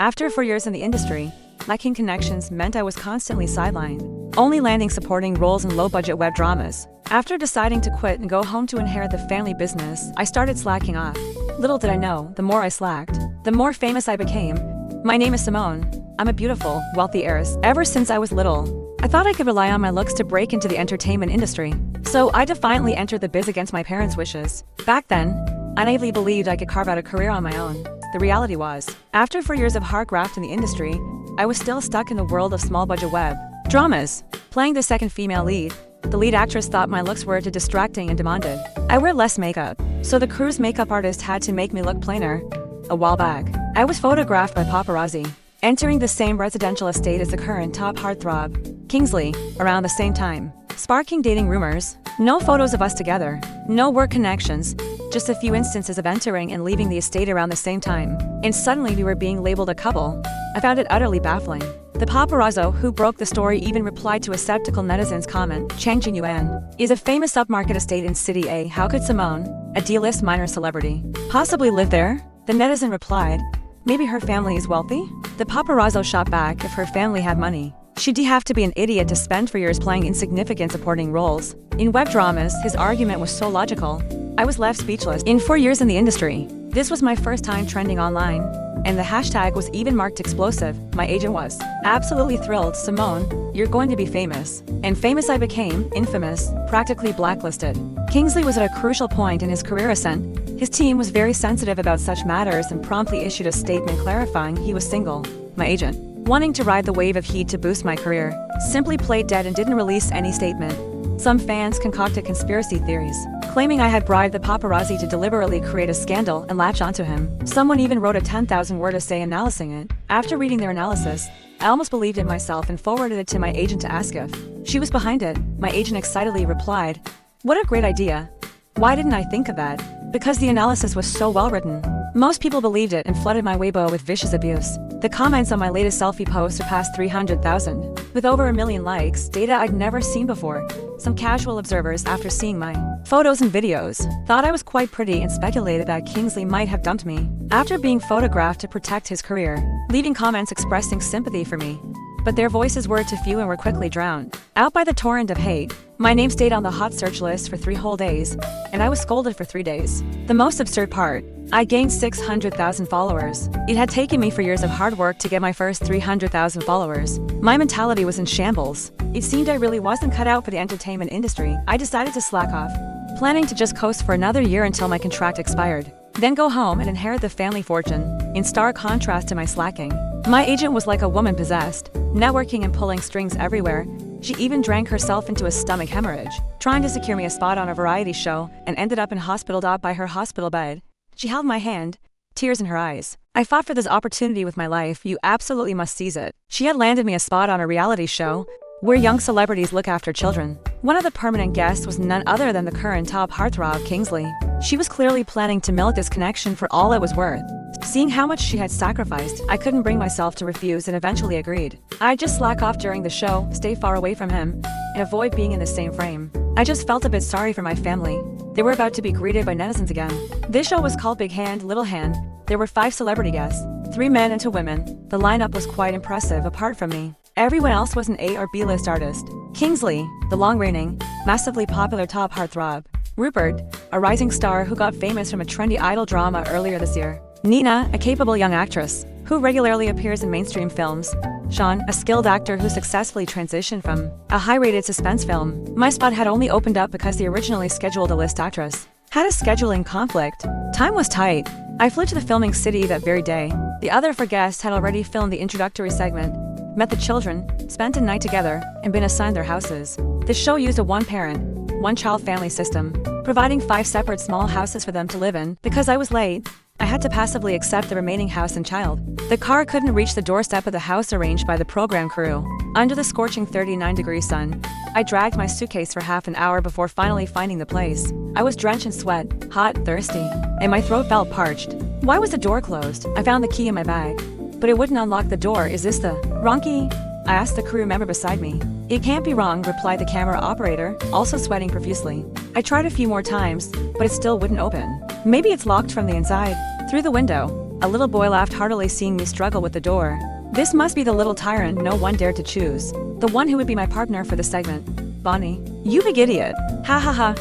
After 4 years in the industry, lacking connections meant I was constantly sidelined, only landing supporting roles in low-budget web dramas. After deciding to quit and go home to inherit the family business, I started slacking off. Little did I know, the more I slacked, the more famous I became. My name is Simone. I'm a beautiful, wealthy heiress. Ever since I was little, I thought I could rely on my looks to break into the entertainment industry. So I defiantly entered the biz against my parents' wishes. Back then, I naively believed I could carve out a career on my own. The reality was, after 4 years of hard graft in the industry, I was still stuck in the world of small-budget web dramas. Playing the second female lead, the lead actress thought my looks were too distracting and demanded I wear less makeup, so the crew's makeup artist had to make me look plainer. A while back, I was photographed by paparazzi, entering the same residential estate as the current top heartthrob, Kingsley, around the same time, sparking dating rumors. No photos of us together, no work connections, just a few instances of entering and leaving the estate around the same time, and suddenly we were being labeled a couple. I found it utterly baffling. The paparazzo who broke the story even replied to a skeptical netizen's comment, Changjin Yuan is a famous upmarket estate in City A. How could Simone, a D-list minor celebrity, possibly live there? The netizen replied, maybe her family is wealthy? The paparazzo shot back, if her family had money, she'd have to be an idiot to spend 4 years playing insignificant supporting roles. In web dramas, his argument was so logical, I was left speechless. In 4 years in the industry, this was my first time trending online, and the hashtag was even marked explosive. My agent was absolutely thrilled. Simone, you're going to be famous. And famous I became, infamous, practically blacklisted. Kingsley was at a crucial point in his career ascent. His team was very sensitive about such matters and promptly issued a statement clarifying he was single. My agent, wanting to ride the wave of heat to boost my career, simply played dead and didn't release any statement. Some fans concocted conspiracy theories, claiming I had bribed the paparazzi to deliberately create a scandal and latch onto him. Someone even wrote a 10,000-word essay analyzing it. After reading their analysis, I almost believed it myself and forwarded it to my agent to ask if she was behind it. My agent excitedly replied, "What a great idea. Why didn't I think of that?" Because the analysis was so well written. Most people believed it and flooded my Weibo with vicious abuse. The comments on my latest selfie post surpassed 300,000, with over 1 million likes, data I'd never seen before. Some casual observers, after seeing my photos and videos, thought I was quite pretty and speculated that Kingsley might have dumped me after being photographed to protect his career, leaving comments expressing sympathy for me. But their voices were too few and were quickly drowned out by the torrent of hate. My name stayed on the hot search list for 3 whole days, and I was scolded for 3 days. The most absurd part, I gained 600,000 followers. It had taken me 4 years of hard work to get my first 300,000 followers. My mentality was in shambles. It seemed I really wasn't cut out for the entertainment industry. I decided to slack off, planning to just coast for another year until my contract expired, then go home and inherit the family fortune. In stark contrast to my slacking, my agent was like a woman possessed, networking and pulling strings everywhere. She even drank herself into a stomach hemorrhage, trying to secure me a spot on a variety show, and ended up in hospital by her hospital bed. She held my hand, tears in her eyes. I fought for this opportunity with my life. You absolutely must seize it. She had landed me a spot on a reality show where young celebrities look after children. One of the permanent guests was none other than the current top heartthrob, Kingsley. She was clearly planning to milk this connection for all it was worth. Seeing how much she had sacrificed, I couldn't bring myself to refuse and eventually agreed. I'd just slack off during the show, stay far away from him, and avoid being in the same frame. I just felt a bit sorry for my family. They were about to be greeted by netizens again. This show was called Big Hand, Little Hand. There were 5 celebrity guests, 3 men and 2 women. The lineup was quite impressive apart from me. Everyone else was an A or B list artist. Kingsley, the long-reigning, massively popular top heartthrob. Rupert, a rising star who got famous from a trendy idol drama earlier this year. Nina, a capable young actress who regularly appears in mainstream films. Sean, a skilled actor who successfully transitioned from a high-rated suspense film. My spot had only opened up because the originally scheduled A-list actress had a scheduling conflict. Time was tight. I flew to the filming city that very day. The other 4 guests had already filmed the introductory segment, met the children, spent a night together, and been assigned their houses. The show used a 1-parent, 1-child family system, providing 5 separate small houses for them to live in. Because I was late, I had to passively accept the remaining house and child. The car couldn't reach the doorstep of the house arranged by the program crew. Under the scorching 39-degree sun, I dragged my suitcase for half an hour before finally finding the place. I was drenched in sweat, hot, thirsty, and my throat felt parched. Why was the door closed? I found the key in my bag, but it wouldn't unlock the door. Is this the wrong key? I asked the crew member beside me. It can't be wrong, replied the camera operator, also sweating profusely. I tried a few more times, but it still wouldn't open. Maybe it's locked from the inside. Through the window, A little boy laughed heartily seeing me struggle with the door. This must be the little tyrant no one dared to choose. The one who would be my partner for the segment. Bonnie. You big idiot. Ha ha ha.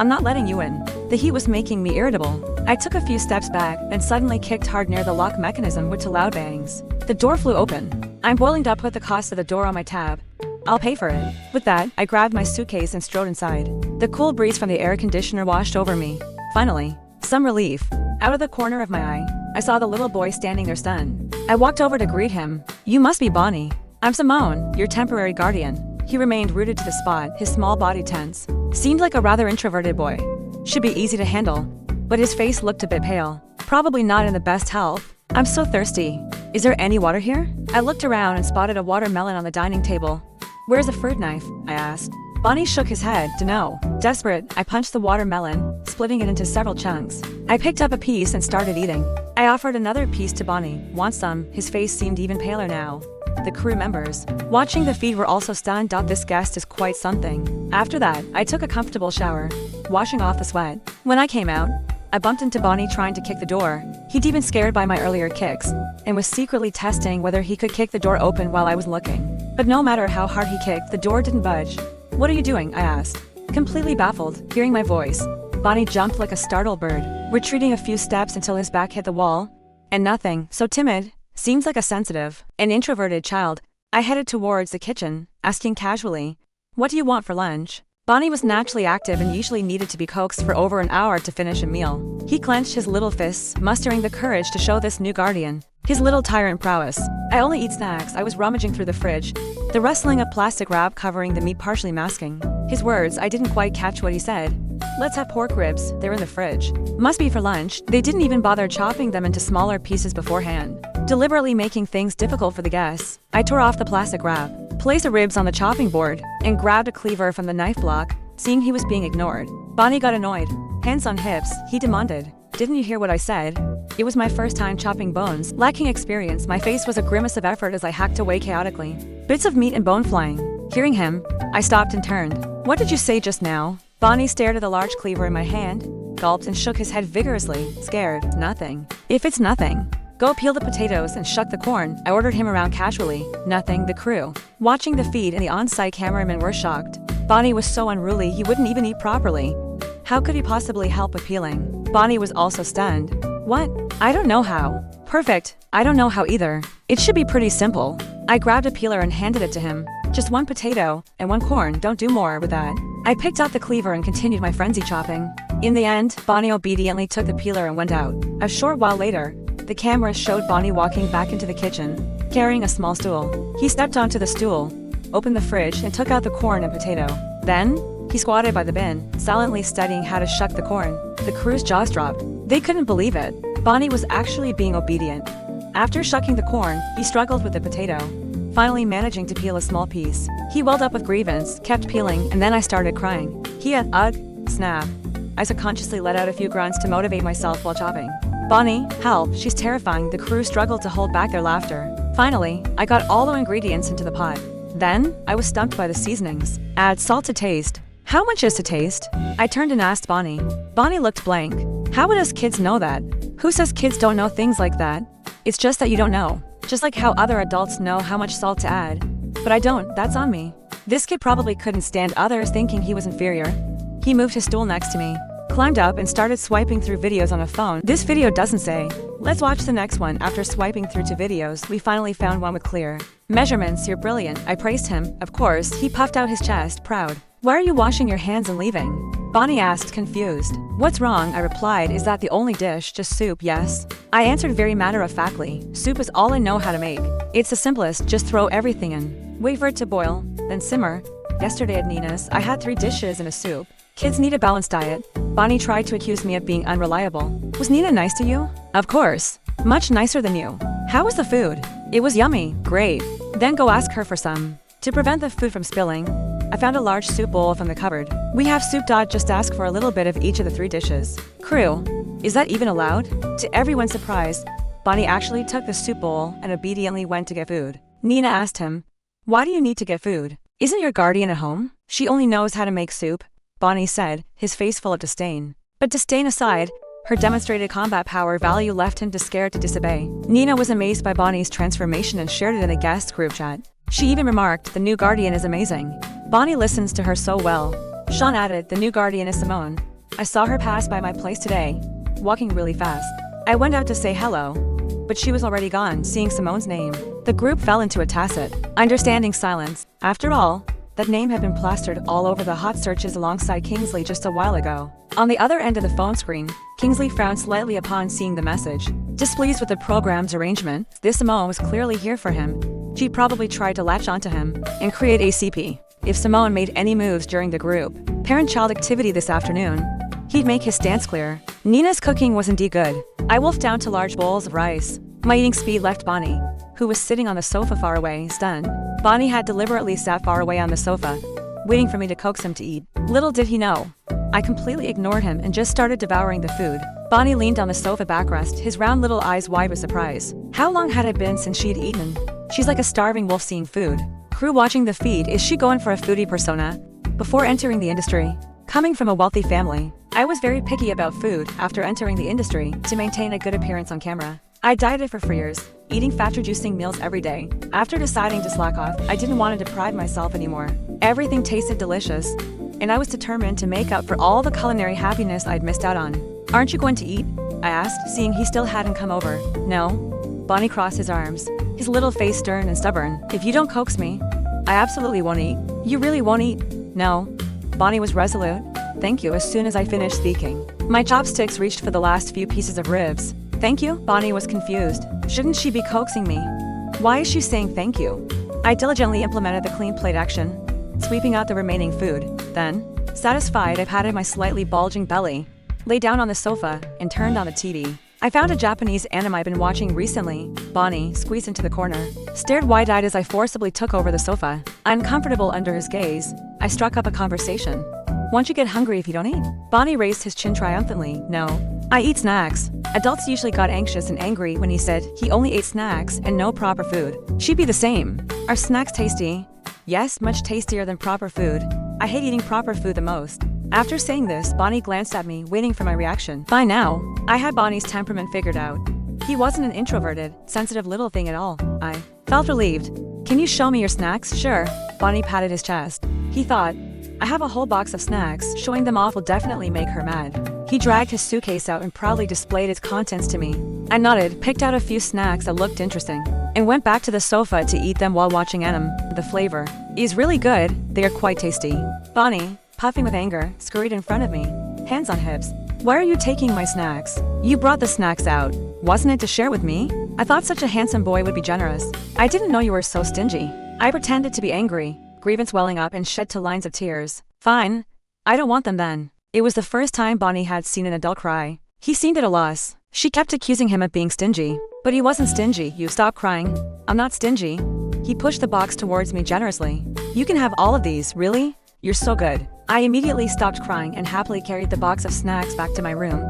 I'm not letting you in. The heat was making me irritable. I took a few steps back and suddenly kicked hard near the lock mechanism with two loud bangs. The door flew open. I'm boiling to put the cost of the door on my tab. I'll pay for it. With that, I grabbed my suitcase and strode inside. The cool breeze from the air conditioner washed over me. Finally, some relief. Out of the corner of my eye, I saw the little boy standing there stunned. I walked over to greet him. You must be Bonnie. I'm Simone, your temporary guardian. He remained rooted to the spot, his small body tense. Seemed like a rather introverted boy. Should be easy to handle. But his face looked a bit pale. Probably not in the best health. I'm so thirsty. Is there any water here? I looked around and spotted a watermelon on the dining table. Where's a fruit knife? I asked. Bonnie shook his head, no. Desperate, I punched the watermelon, splitting it into several chunks. I picked up a piece and started eating. I offered another piece to Bonnie. Want some? His face seemed even paler now. The crew members, watching the feed, were also stunned. This guest is quite something. After that, I took a comfortable shower, washing off the sweat. When I came out, I bumped into Bonnie trying to kick the door. He'd even scared by my earlier kicks, and was secretly testing whether he could kick the door open while I was looking. But no matter how hard he kicked, the door didn't budge. What are you doing? I asked. Completely baffled, hearing my voice, Bonnie jumped like a startled bird, retreating a few steps until his back hit the wall. And nothing, so timid, seems like a sensitive and introverted child. I headed towards the kitchen, asking casually, what do you want for lunch? Bonnie was naturally active and usually needed to be coaxed for over an hour to finish a meal. He clenched his little fists, mustering the courage to show this new guardian his little tyrant prowess. I only eat snacks. I was rummaging through the fridge, the rustling of plastic wrap covering the meat partially masking his words. I didn't quite catch what he said. Let's have pork ribs, they're in the fridge. Must be for lunch. They didn't even bother chopping them into smaller pieces beforehand, deliberately making things difficult for the guests. I tore off the plastic wrap, placed the ribs on the chopping board, and grabbed a cleaver from the knife block. Seeing he was being ignored, Bonnie got annoyed. Hands on hips, he demanded. Didn't you hear what I said? It was my first time chopping bones. Lacking experience, my face was a grimace of effort as I hacked away chaotically, bits of meat and bone flying. Hearing him, I stopped and turned. What did you say just now? Bonnie stared at the large cleaver in my hand, gulped and shook his head vigorously, scared. Nothing. If it's nothing, go peel the potatoes and shuck the corn. I ordered him around casually. Nothing. The crew, watching the feed and the on-site cameramen, were shocked. Bonnie was so unruly he wouldn't even eat properly. How could he possibly help with peeling? Bonnie was also stunned. What? I don't know how. Perfect. I don't know how either. It should be pretty simple. I grabbed a peeler and handed it to him. Just one potato and one corn, don't do more with that. I picked up the cleaver and continued my frenzy chopping. In the end, Bonnie obediently took the peeler and went out. A short while later, the camera showed Bonnie walking back into the kitchen, carrying a small stool. He stepped onto the stool, opened the fridge and took out the corn and potato. Then, he squatted by the bin, silently studying how to shuck the corn. The crew's jaws dropped. They couldn't believe it. Bonnie was actually being obedient. After shucking the corn, he struggled with the potato, finally managing to peel a small piece. He welled up with grievance, kept peeling, and then I started crying. He ugh, snap. I subconsciously let out a few grunts to motivate myself while chopping. Bonnie, help, she's terrifying. The crew struggled to hold back their laughter. Finally, I got all the ingredients into the pot. Then, I was stumped by the seasonings. Add salt to taste. How much is to taste? I turned and asked Bonnie. Bonnie looked blank. How would us kids know that? Who says kids don't know things like that? It's just that you don't know. Just like how other adults know how much salt to add. But I don't, that's on me. This kid probably couldn't stand others thinking he was inferior. He moved his stool next to me, climbed up and started swiping through videos on a phone. This video doesn't say. Let's watch the next one. After swiping through 2 videos, we finally found one with clear measurements. You're brilliant. I praised him. Of course, he puffed out his chest, proud. Why are you washing your hands and leaving? Bonnie asked, confused. What's wrong? I replied. Is that the only dish? Just soup, yes? I answered very matter-of-factly. Soup is all I know how to make. It's the simplest, just throw everything in. Wait for it to boil, then simmer. Yesterday at Nina's, I had 3 dishes and a soup. Kids need a balanced diet. Bonnie tried to accuse me of being unreliable. Was Nina nice to you? Of course. Much nicer than you. How was the food? It was yummy. Great. Then go ask her for some. To prevent the food from spilling, I found a large soup bowl from the cupboard. We have soup. Just ask for a little bit of each of the 3 dishes. Crew, is that even allowed? To everyone's surprise, Bonnie actually took the soup bowl and obediently went to get food. Nina asked him, why do you need to get food? Isn't your guardian at home? She only knows how to make soup, Bonnie said, his face full of disdain. But disdain aside, Her demonstrated combat power value left him too scared to disobey. Nina was amazed by Bonnie's transformation and shared it in a guest group chat. She even remarked, "The new guardian is amazing." Bonnie listens to her so well. Sean added, "The new guardian is Simone. I saw her pass by my place today, walking really fast. I went out to say hello, but she was already gone." Seeing Simone's name, the group fell into a tacit, understanding silence. After all, that name had been plastered all over the hot searches alongside Kingsley just a while ago. On the other end of the phone screen, Kingsley frowned slightly upon seeing the message. Displeased with the program's arrangement, this Simone was clearly here for him. She probably tried to latch onto him and create a CP. If Simone made any moves during the group parent-child activity this afternoon, he'd make his stance clear. Nina's cooking was indeed good. I wolfed down 2 large bowls of rice. My eating speed left Bonnie, who was sitting on the sofa far away, stunned. Bonnie had deliberately sat far away on the sofa, waiting for me to coax him to eat. Little did he know, I completely ignored him and just started devouring the food. Bonnie leaned on the sofa backrest, his round little eyes wide with surprise. How long had it been since she'd eaten? She's like a starving wolf seeing food. Crew watching the feed, is she going for a foodie persona? Before entering the industry, coming from a wealthy family, I was very picky about food after entering the industry to maintain a good appearance on camera. I dieted for 4 years, eating fat-reducing meals every day. After deciding to slack off, I didn't want to deprive myself anymore. Everything tasted delicious, and I was determined to make up for all the culinary happiness I'd missed out on. "Aren't you going to eat?" I asked, seeing he still hadn't come over. "No." Bonnie crossed his arms, his little face stern and stubborn. "If you don't coax me, I absolutely won't eat." "You really won't eat?" "No." Bonnie was resolute. "Thank you." As soon as I finished speaking, my chopsticks reached for the last few pieces of ribs. "Thank you?" Bonnie was confused. Shouldn't she be coaxing me? Why is she saying thank you? I diligently implemented the clean plate action, sweeping out the remaining food. Then, satisfied, I patted my slightly bulging belly, lay down on the sofa, and turned on the TV. I found a Japanese anime I've been watching recently. Bonnie squeezed into the corner, stared wide-eyed as I forcibly took over the sofa. Uncomfortable under his gaze, I struck up a conversation. "Won't you get hungry if you don't eat?" Bonnie raised his chin triumphantly. "No. I eat snacks." Adults usually got anxious and angry when he said he only ate snacks and no proper food. She'd be the same. "Are snacks tasty?" "Yes, much tastier than proper food. I hate eating proper food the most." After saying this, Bonnie glanced at me, waiting for my reaction. By now, I had Bonnie's temperament figured out. He wasn't an introverted, sensitive little thing at all. I felt relieved. "Can you show me your snacks?" "Sure." Bonnie patted his chest. He thought, I have a whole box of snacks, showing them off will definitely make her mad. He dragged his suitcase out and proudly displayed its contents to me. I nodded, picked out a few snacks that looked interesting, and went back to the sofa to eat them while watching anime. The flavor is really good. They are quite tasty. Bonnie, puffing with anger, scurried in front of me, hands on hips. "Why are you taking my snacks? You brought the snacks out. Wasn't it to share with me? I thought such a handsome boy would be generous. I didn't know you were so stingy." I pretended to be angry, grievance welling up and shed 2 lines of tears. "Fine. I don't want them then." It was the first time Bonnie had seen an adult cry. He seemed at a loss. She kept accusing him of being stingy. But he wasn't stingy. "You stop crying. I'm not stingy." He pushed the box towards me generously. "You can have all of these, really? You're so good." I immediately stopped crying and happily carried the box of snacks back to my room.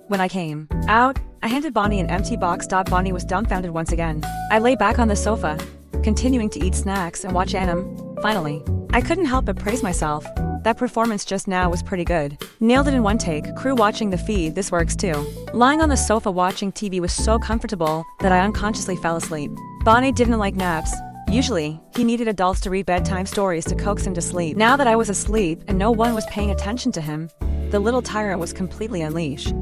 When I came out, I handed Bonnie an empty box. Bonnie was dumbfounded once again. I lay back on the sofa, continuing to eat snacks and watch anime. Finally, I couldn't help but praise myself. That performance just now was pretty good. Nailed it in one take. Crew watching the feed, this works too. Lying on the sofa watching TV was so comfortable that I unconsciously fell asleep. Bonnie didn't like naps. Usually, he needed adults to read bedtime stories to coax him to sleep. Now that I was asleep and no one was paying attention to him, the little tyrant was completely unleashed.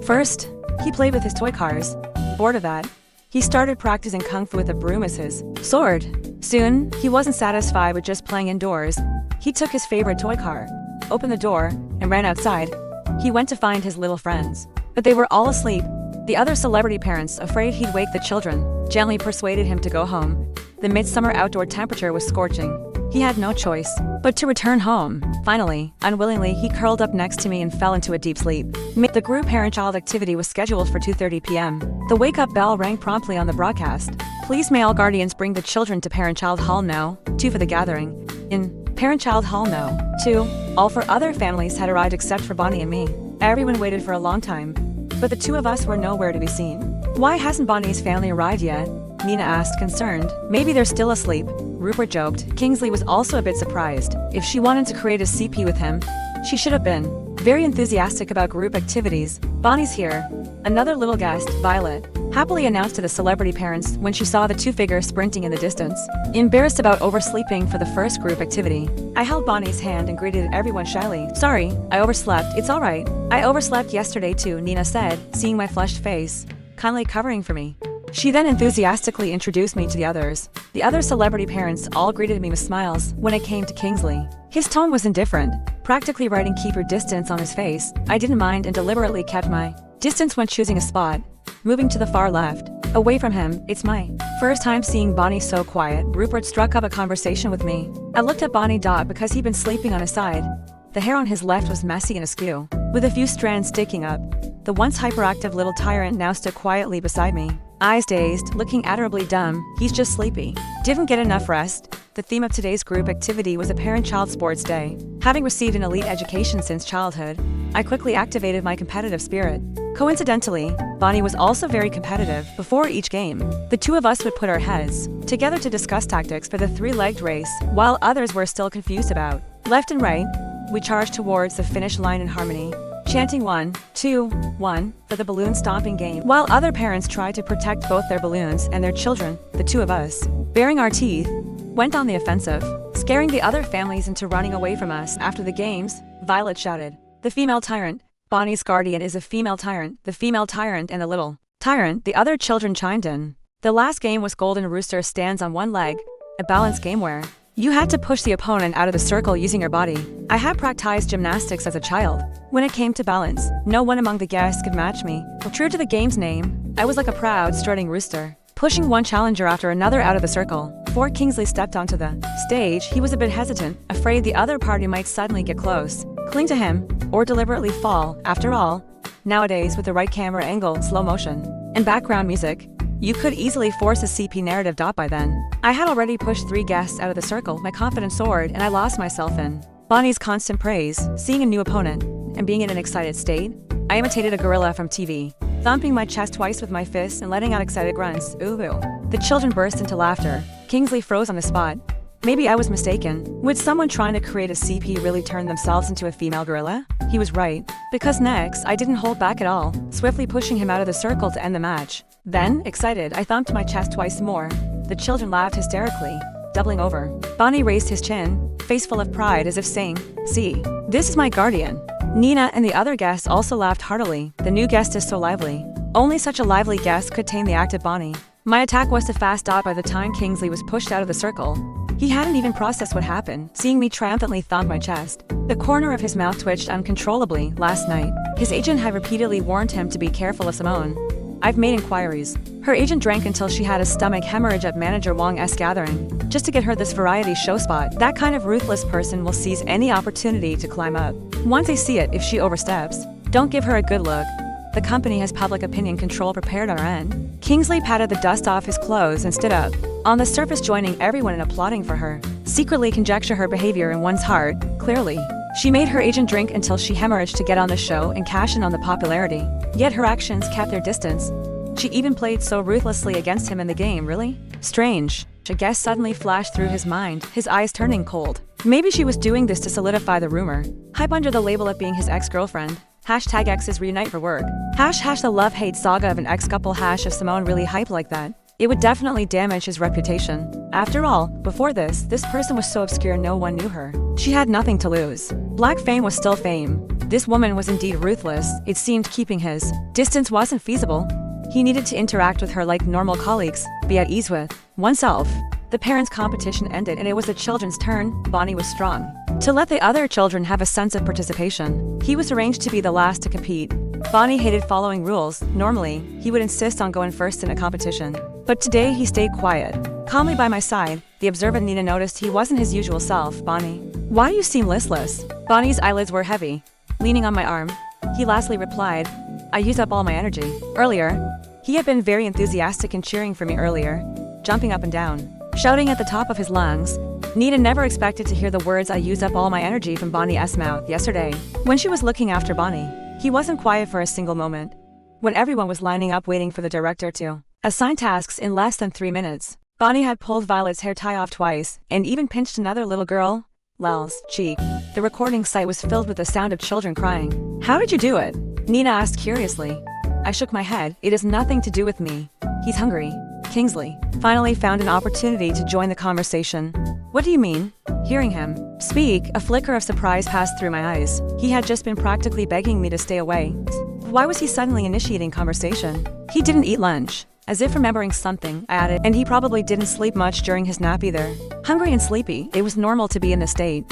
First, he played with his toy cars. Bored of that, he started practicing kung fu with a broom as his sword. Soon, he wasn't satisfied with just playing indoors. He took his favorite toy car, opened the door, and ran outside. He went to find his little friends, but they were all asleep. The other celebrity parents, afraid he'd wake the children, gently persuaded him to go home. The midsummer outdoor temperature was scorching. He had no choice but to return home. Finally, unwillingly, he curled up next to me and fell into a deep sleep. The group parent-child activity was scheduled for 2:30 p.m. The wake-up bell rang promptly on the broadcast. "Please may all guardians bring the children to parent-child hall now. 2 for the gathering. In parent-child hall now. 2. All 4 other families had arrived except for Bonnie and me. Everyone waited for a long time, but the 2 of us were nowhere to be seen. "Why hasn't Bonnie's family arrived yet?" Nina asked, concerned. "Maybe they're still asleep," Rupert joked. Kingsley was also a bit surprised. If she wanted to create a CP with him, she should have been very enthusiastic about group activities. Bonnie's here. Another little guest, Violet, happily announced to the celebrity parents when she saw the two figures sprinting in the distance. Embarrassed about oversleeping for the first group activity, I held Bonnie's hand and greeted everyone shyly. Sorry, I overslept. It's alright. I overslept yesterday too, Nina said, seeing my flushed face, kindly covering for me. She then enthusiastically introduced me to the others. The other celebrity parents all greeted me with smiles when it came to Kingsley. His tone was indifferent, practically writing "keep your distance" on his face. I didn't mind and deliberately kept my distance when choosing a spot, moving to the far left. Away from him, it's my first time seeing Bonnie so quiet. Rupert struck up a conversation with me. I looked at Bonnie because he'd been sleeping on his side. The hair on his left was messy and askew, with a few strands sticking up. The once hyperactive little tyrant now stood quietly beside me. Eyes dazed, looking adorably dumb. He's just sleepy. Didn't get enough rest. The theme of today's group activity was a parent-child sports day. Having received an elite education since childhood, I quickly activated my competitive spirit. Coincidentally, Bonnie was also very competitive. Before each game, the two of us would put our heads together to discuss tactics for the three-legged race, while others were still confused about left and right. We charged towards the finish line in harmony, chanting 1, 2, 1 for the balloon stomping game, while other parents tried to protect both their balloons and their children. The two of us, baring our teeth, went on the offensive, scaring the other families into running away from us. After the games, Violet shouted, "The female tyrant. Bonnie's guardian is a female tyrant. The female tyrant and the little tyrant." The other children chimed in. The last game was Golden Rooster stands on one leg, a balance game where you had to push the opponent out of the circle using your body. I had practiced gymnastics as a child. When it came to balance, no one among the guests could match me. True to the game's name, I was like a proud, strutting rooster, pushing one challenger after another out of the circle. Before Kingsley stepped onto the stage, he was a bit hesitant, afraid the other party might suddenly get close, cling to him, or deliberately fall. After all, nowadays with the right camera angle, slow motion, and background music, you could easily force a CP narrative. By then, I had already pushed 3 guests out of the circle. My confidence soared, and I lost myself in Bonnie's constant praise. Seeing a new opponent, and being in an excited state, I imitated a gorilla from TV, thumping my chest twice with my fists and letting out excited grunts. Ooh, ooh. The children burst into laughter. Kingsley froze on the spot. Maybe I was mistaken. Would someone trying to create a CP really turn themselves into a female gorilla? He was right. Because next, I didn't hold back at all, swiftly pushing him out of the circle to end the match. Then, excited, I thumped my chest twice more. The children laughed hysterically, doubling over. Bonnie raised his chin, face full of pride as if saying, "See, this is my guardian." Nina and the other guests also laughed heartily. The new guest is so lively. Only such a lively guest could tame the active Bonnie. My attack was too fast. By the time Kingsley was pushed out of the circle, he hadn't even processed what happened. Seeing me triumphantly thump my chest, the corner of his mouth twitched uncontrollably. Last night, his agent had repeatedly warned him to be careful of Simone. I've made inquiries. Her agent drank until she had a stomach hemorrhage at manager Wong's gathering, just to get her this variety show spot. That kind of ruthless person will seize any opportunity to climb up. Once they see it, if she oversteps, don't give her a good look. The company has public opinion control prepared on our end. Kingsley patted the dust off his clothes and stood up, on the surface joining everyone in applauding for her. Secretly conjecture her behavior in one's heart, clearly. She made her agent drink until she hemorrhaged to get on the show and cash in on the popularity. Yet her actions kept their distance. She even played so ruthlessly against him in the game. Really? Strange. A guess suddenly flashed through his mind, his eyes turning cold. Maybe she was doing this to solidify the rumor. Hype under the label of being his ex-girlfriend. Hashtag exes reunite for work. Hash the love-hate saga of an ex-couple. If Simone really hyped like that, it would definitely damage his reputation. After all, before this person was so obscure no one knew her. She had nothing to lose. Black fame was still fame. This woman was indeed ruthless. It seemed keeping his distance wasn't feasible. He needed to interact with her like normal colleagues, be at ease with oneself. The parents' competition ended and it was the children's turn. Bonnie was strong to let the other children have a sense of participation. He was arranged to be the last to compete. Bonnie hated following rules. Normally, he would insist on going first in a competition. But today he stayed quiet, calmly by my side. The observant Nina noticed he wasn't his usual self. "Bonnie, why do you seem listless?" Bonnie's eyelids were heavy. Leaning on my arm, he lastly replied, "I used up all my energy earlier." He had been very enthusiastic and cheering for me earlier, jumping up and down, shouting at the top of his lungs. Nina never expected to hear the words "I used up all my energy" from Bonnie's mouth. Yesterday, when she was looking after Bonnie, he wasn't quiet for a single moment. When everyone was lining up waiting for the director to assign tasks in less than 3 minutes, Bonnie had pulled Violet's hair tie off twice, and even pinched another little girl, Lel's, cheek. The recording site was filled with the sound of children crying. How did you do it? Nina asked curiously. I shook my head. It has nothing to do with me. He's hungry. Kingsley finally found an opportunity to join the conversation. What do you mean? Hearing him speak, a flicker of surprise passed through my eyes. He had just been practically begging me to stay away. Why was he suddenly initiating conversation? He didn't eat lunch. As if remembering something, I added, and he probably didn't sleep much during his nap either. Hungry and sleepy, it was normal to be in this state.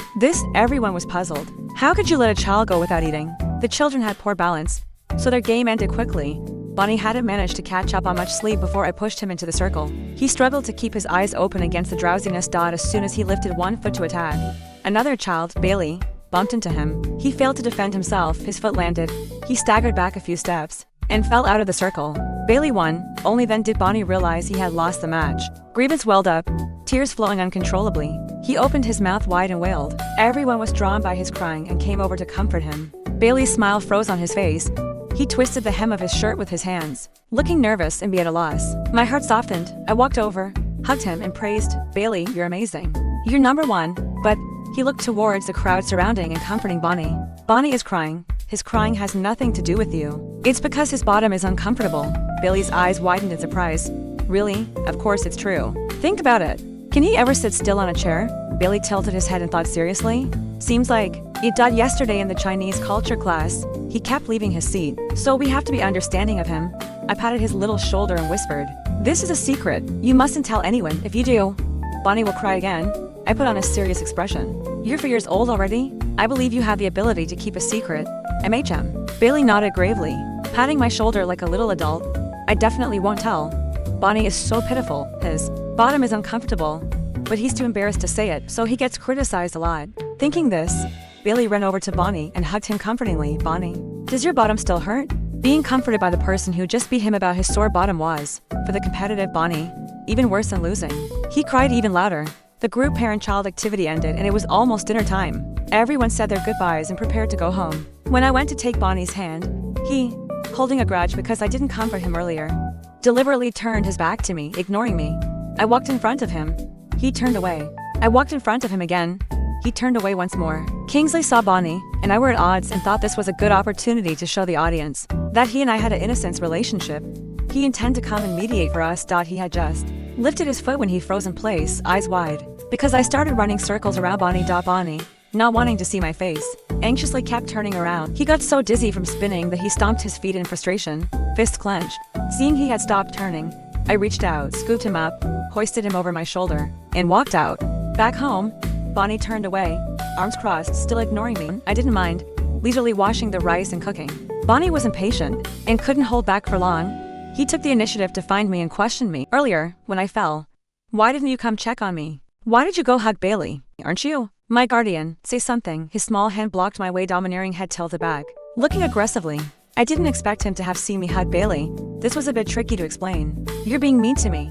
Everyone was puzzled. How could you let a child go without eating? The children had poor balance, so their game ended quickly. Bonnie hadn't managed to catch up on much sleep before I pushed him into the circle. He struggled to keep his eyes open against the drowsiness. As soon as he lifted one foot to attack, another child, Bailey, bumped into him. He failed to defend himself. His foot landed. He staggered back a few steps and fell out of the circle. Bailey won. Only then did Bonnie realize he had lost the match. Grievance welled up, tears flowing uncontrollably. He opened his mouth wide and wailed. Everyone was drawn by his crying and came over to comfort him. Bailey's smile froze on his face. He twisted the hem of his shirt with his hands, looking nervous and at a loss. My heart softened. I walked over, hugged him, and praised, Bailey, you're amazing. You're number one. But he looked towards the crowd surrounding and comforting Bonnie. Bonnie is crying. His crying has nothing to do with you. It's because his bottom is uncomfortable. Bailey's eyes widened in surprise. Really? Of course it's true. Think about it. Can he ever sit still on a chair? Bailey tilted his head and thought seriously. Seems like it died yesterday in the Chinese culture class. He kept leaving his seat, so we have to be understanding of him. I patted his little shoulder and whispered, this is a secret. You mustn't tell anyone. If you do, Bonnie will cry again. I put on a serious expression. You're 4 years old already? I believe you have the ability to keep a secret. MHM. Bailey nodded gravely, patting my shoulder like a little adult. I definitely won't tell. Bonnie is so pitiful. His bottom is uncomfortable, but he's too embarrassed to say it, so he gets criticized a lot. Thinking this, Bailey ran over to Bonnie and hugged him comfortingly. Bonnie, does your bottom still hurt? Being comforted by the person who just beat him about his sore bottom was, for the competitive Bonnie, even worse than losing. He cried even louder. The group parent-child activity ended and it was almost dinner time. Everyone said their goodbyes and prepared to go home. When I went to take Bonnie's hand, he, holding a grudge because I didn't comfort him earlier, deliberately turned his back to me, ignoring me. I walked in front of him. He turned away. I walked in front of him again. He turned away once more. Kingsley saw Bonnie and I were at odds and thought this was a good opportunity to show the audience that he and I had an innocence relationship. He intended to come and mediate for us. He had just lifted his foot when he froze in place, eyes wide, because I started running circles around Bonnie. Bonnie, not wanting to see my face, anxiously kept turning around. He got so dizzy from spinning that he stomped his feet in frustration, fists clenched. Seeing he had stopped turning, I reached out, scooped him up, hoisted him over my shoulder, and walked out. Back home, Bonnie turned away, arms crossed, still ignoring me. I didn't mind, leisurely washing the rice and cooking. Bonnie was impatient and couldn't hold back for long. He took the initiative to find me and question me. Earlier, when I fell, why didn't you come check on me? Why did you go hug Bailey? Aren't you my guardian? Say something. His small hand blocked my way, domineering head tilted back, looking aggressively. I didn't expect him to have seen me hug Bailey. This was a bit tricky to explain. You're being mean to me.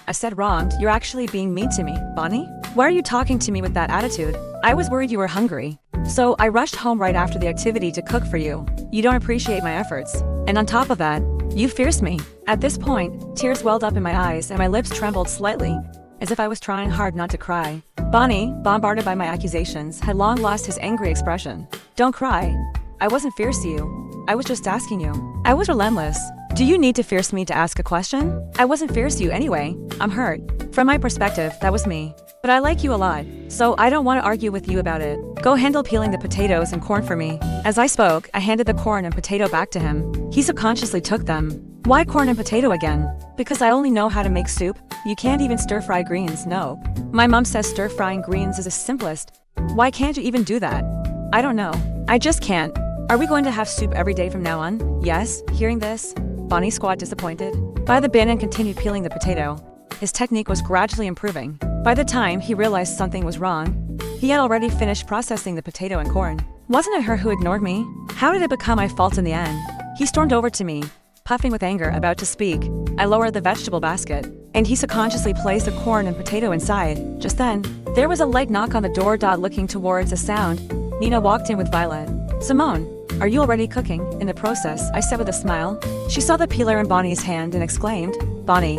I said wronged. You're actually being mean to me. Bonnie? Why are you talking to me with that attitude? I was worried you were hungry, so I rushed home right after the activity to cook for you. You don't appreciate my efforts. And on top of that, you fierce me. At this point, tears welled up in my eyes and my lips trembled slightly, as if I was trying hard not to cry. Bonnie, bombarded by my accusations, had long lost his angry expression. Don't cry. I wasn't fierce to you. I was just asking you. I was relentless. Do you need to fierce me to ask a question? I wasn't fierce to you anyway. I'm hurt. From my perspective, that was me. But I like you a lot, so I don't want to argue with you about it. Go handle peeling the potatoes and corn for me. As I spoke, I handed the corn and potato back to him. He subconsciously took them. Why corn and potato again? Because I only know how to make soup. You can't even stir-fry greens, no. My mom says stir-frying greens is the simplest. Why can't you even do that? I don't know. I just can't. Are we going to have soup every day from now on? Yes. Hearing this, Bonnie squat disappointed by the bin and continued peeling the potato. His technique was gradually improving. By the time he realized something was wrong, he had already finished processing the potato and corn. Wasn't it her who ignored me? How did it become my fault in the end? He stormed over to me, puffing with anger, about to speak. I lowered the vegetable basket, and he subconsciously placed the corn and potato inside. Just then, there was a light knock on the door. Looking towards the sound, Nina walked in with Violet. Simone, are you already cooking? In the process, I said with a smile. She saw the peeler in Bonnie's hand and exclaimed, Bonnie,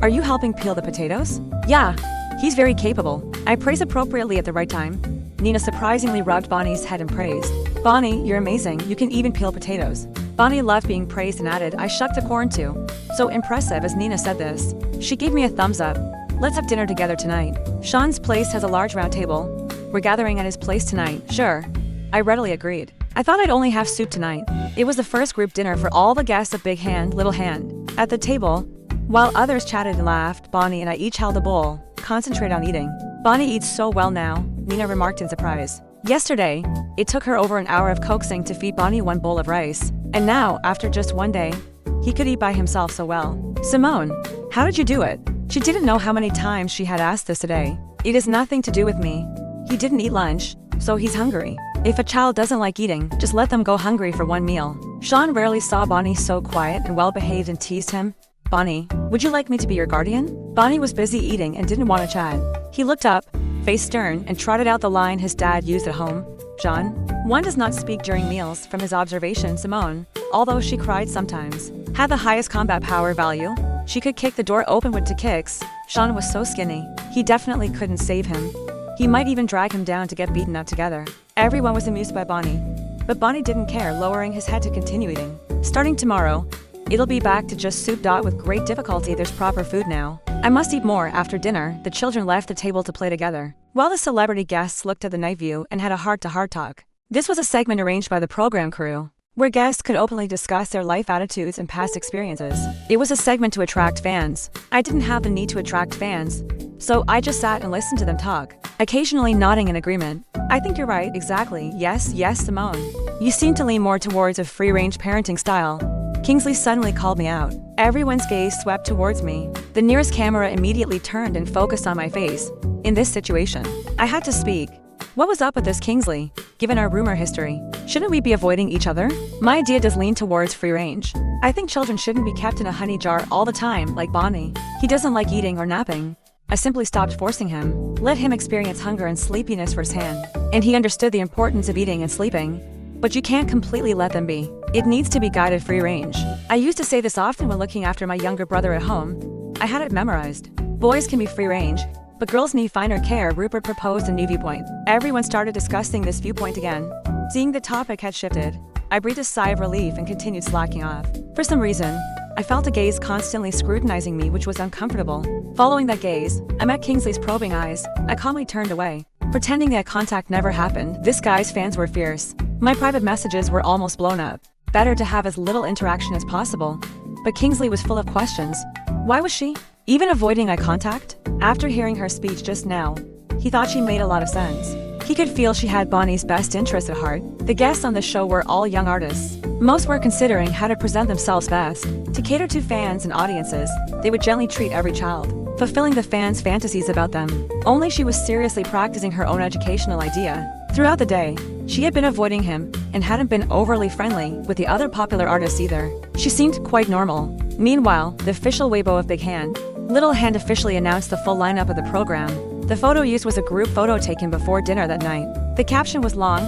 are you helping peel the potatoes? Yeah, he's very capable. I praise appropriately at the right time. Nina surprisingly rubbed Bonnie's head and praised. Bonnie, you're amazing, you can even peel potatoes. Bonnie loved being praised and added, I shucked a corn too. So impressive as Nina said this. She gave me a thumbs up. Let's have dinner together tonight. Sean's place has a large round table. We're gathering at his place tonight. Sure. I readily agreed. I thought I'd only have soup tonight. It was the first group dinner for all the guests of Big Hand, Little Hand. At the table, while others chatted and laughed, Bonnie and I each held a bowl, concentrated on eating. Bonnie eats so well now, Nina remarked in surprise. Yesterday, it took her over an hour of coaxing to feed Bonnie one bowl of rice. And now, after just one day, he could eat by himself so well. Simone, how did you do it? She didn't know how many times she had asked this today. It has nothing to do with me. He didn't eat lunch, so he's hungry. If a child doesn't like eating, just let them go hungry for one meal. Sean rarely saw Bonnie so quiet and well-behaved and teased him. Bonnie, would you like me to be your guardian? Bonnie was busy eating and didn't want to chat. He looked up, face stern, and trotted out the line his dad used at home. John, one does not speak during meals. From his observation, Simone, although she cried sometimes, had the highest combat power value. She could kick the door open with 2 kicks. Sean was so skinny, he definitely couldn't save him. He might even drag him down to get beaten up together. Everyone was amused by Bonnie. But Bonnie didn't care, lowering his head to continue eating. Starting tomorrow, it'll be back to just soup. With great difficulty, there's proper food now. I must eat more. After dinner, the children left the table to play together, while the celebrity guests looked at the night view and had a heart-to-heart talk. This was a segment arranged by the program crew, where guests could openly discuss their life attitudes and past experiences. It was a segment to attract fans. I didn't have the need to attract fans, so I just sat and listened to them talk, occasionally nodding in agreement. I think you're right, exactly, yes, Simone. You seem to lean more towards a free-range parenting style. Kingsley suddenly called me out. Everyone's gaze swept towards me. The nearest camera immediately turned and focused on my face. In this situation, I had to speak. What was up with this, Kingsley? Given our rumor history, shouldn't we be avoiding each other? My idea does lean towards free range. I think children shouldn't be kept in a honey jar all the time, like Bonnie. He doesn't like eating or napping. I simply stopped forcing him, let him experience hunger and sleepiness firsthand. And he understood the importance of eating and sleeping. But you can't completely let them be. It needs to be guided free range. I used to say this often when looking after my younger brother at home. I had it memorized. Boys can be free range, but girls need finer care. Rupert proposed a new viewpoint. Everyone started discussing this viewpoint again. Seeing the topic had shifted, I breathed a sigh of relief and continued slacking off. For some reason, I felt a gaze constantly scrutinizing me, which was uncomfortable. Following that gaze, I met Kingsley's probing eyes. I calmly turned away, pretending that contact never happened. This guy's fans were fierce. My private messages were almost blown up. Better to have as little interaction as possible. But Kingsley was full of questions. Why was she even avoiding eye contact? After hearing her speech just now, he thought she made a lot of sense. He could feel she had Bonnie's best interest at heart. The guests on the show were all young artists. Most were considering how to present themselves best. To cater to fans and audiences, they would gently treat every child, fulfilling the fans' fantasies about them. Only she was seriously practicing her own educational idea. Throughout the day, she had been avoiding him and hadn't been overly friendly with the other popular artists either. She seemed quite normal. Meanwhile, the official Weibo of Big Hand, Little Hand officially announced the full lineup of the program. The photo used was a group photo taken before dinner that night. The caption was long,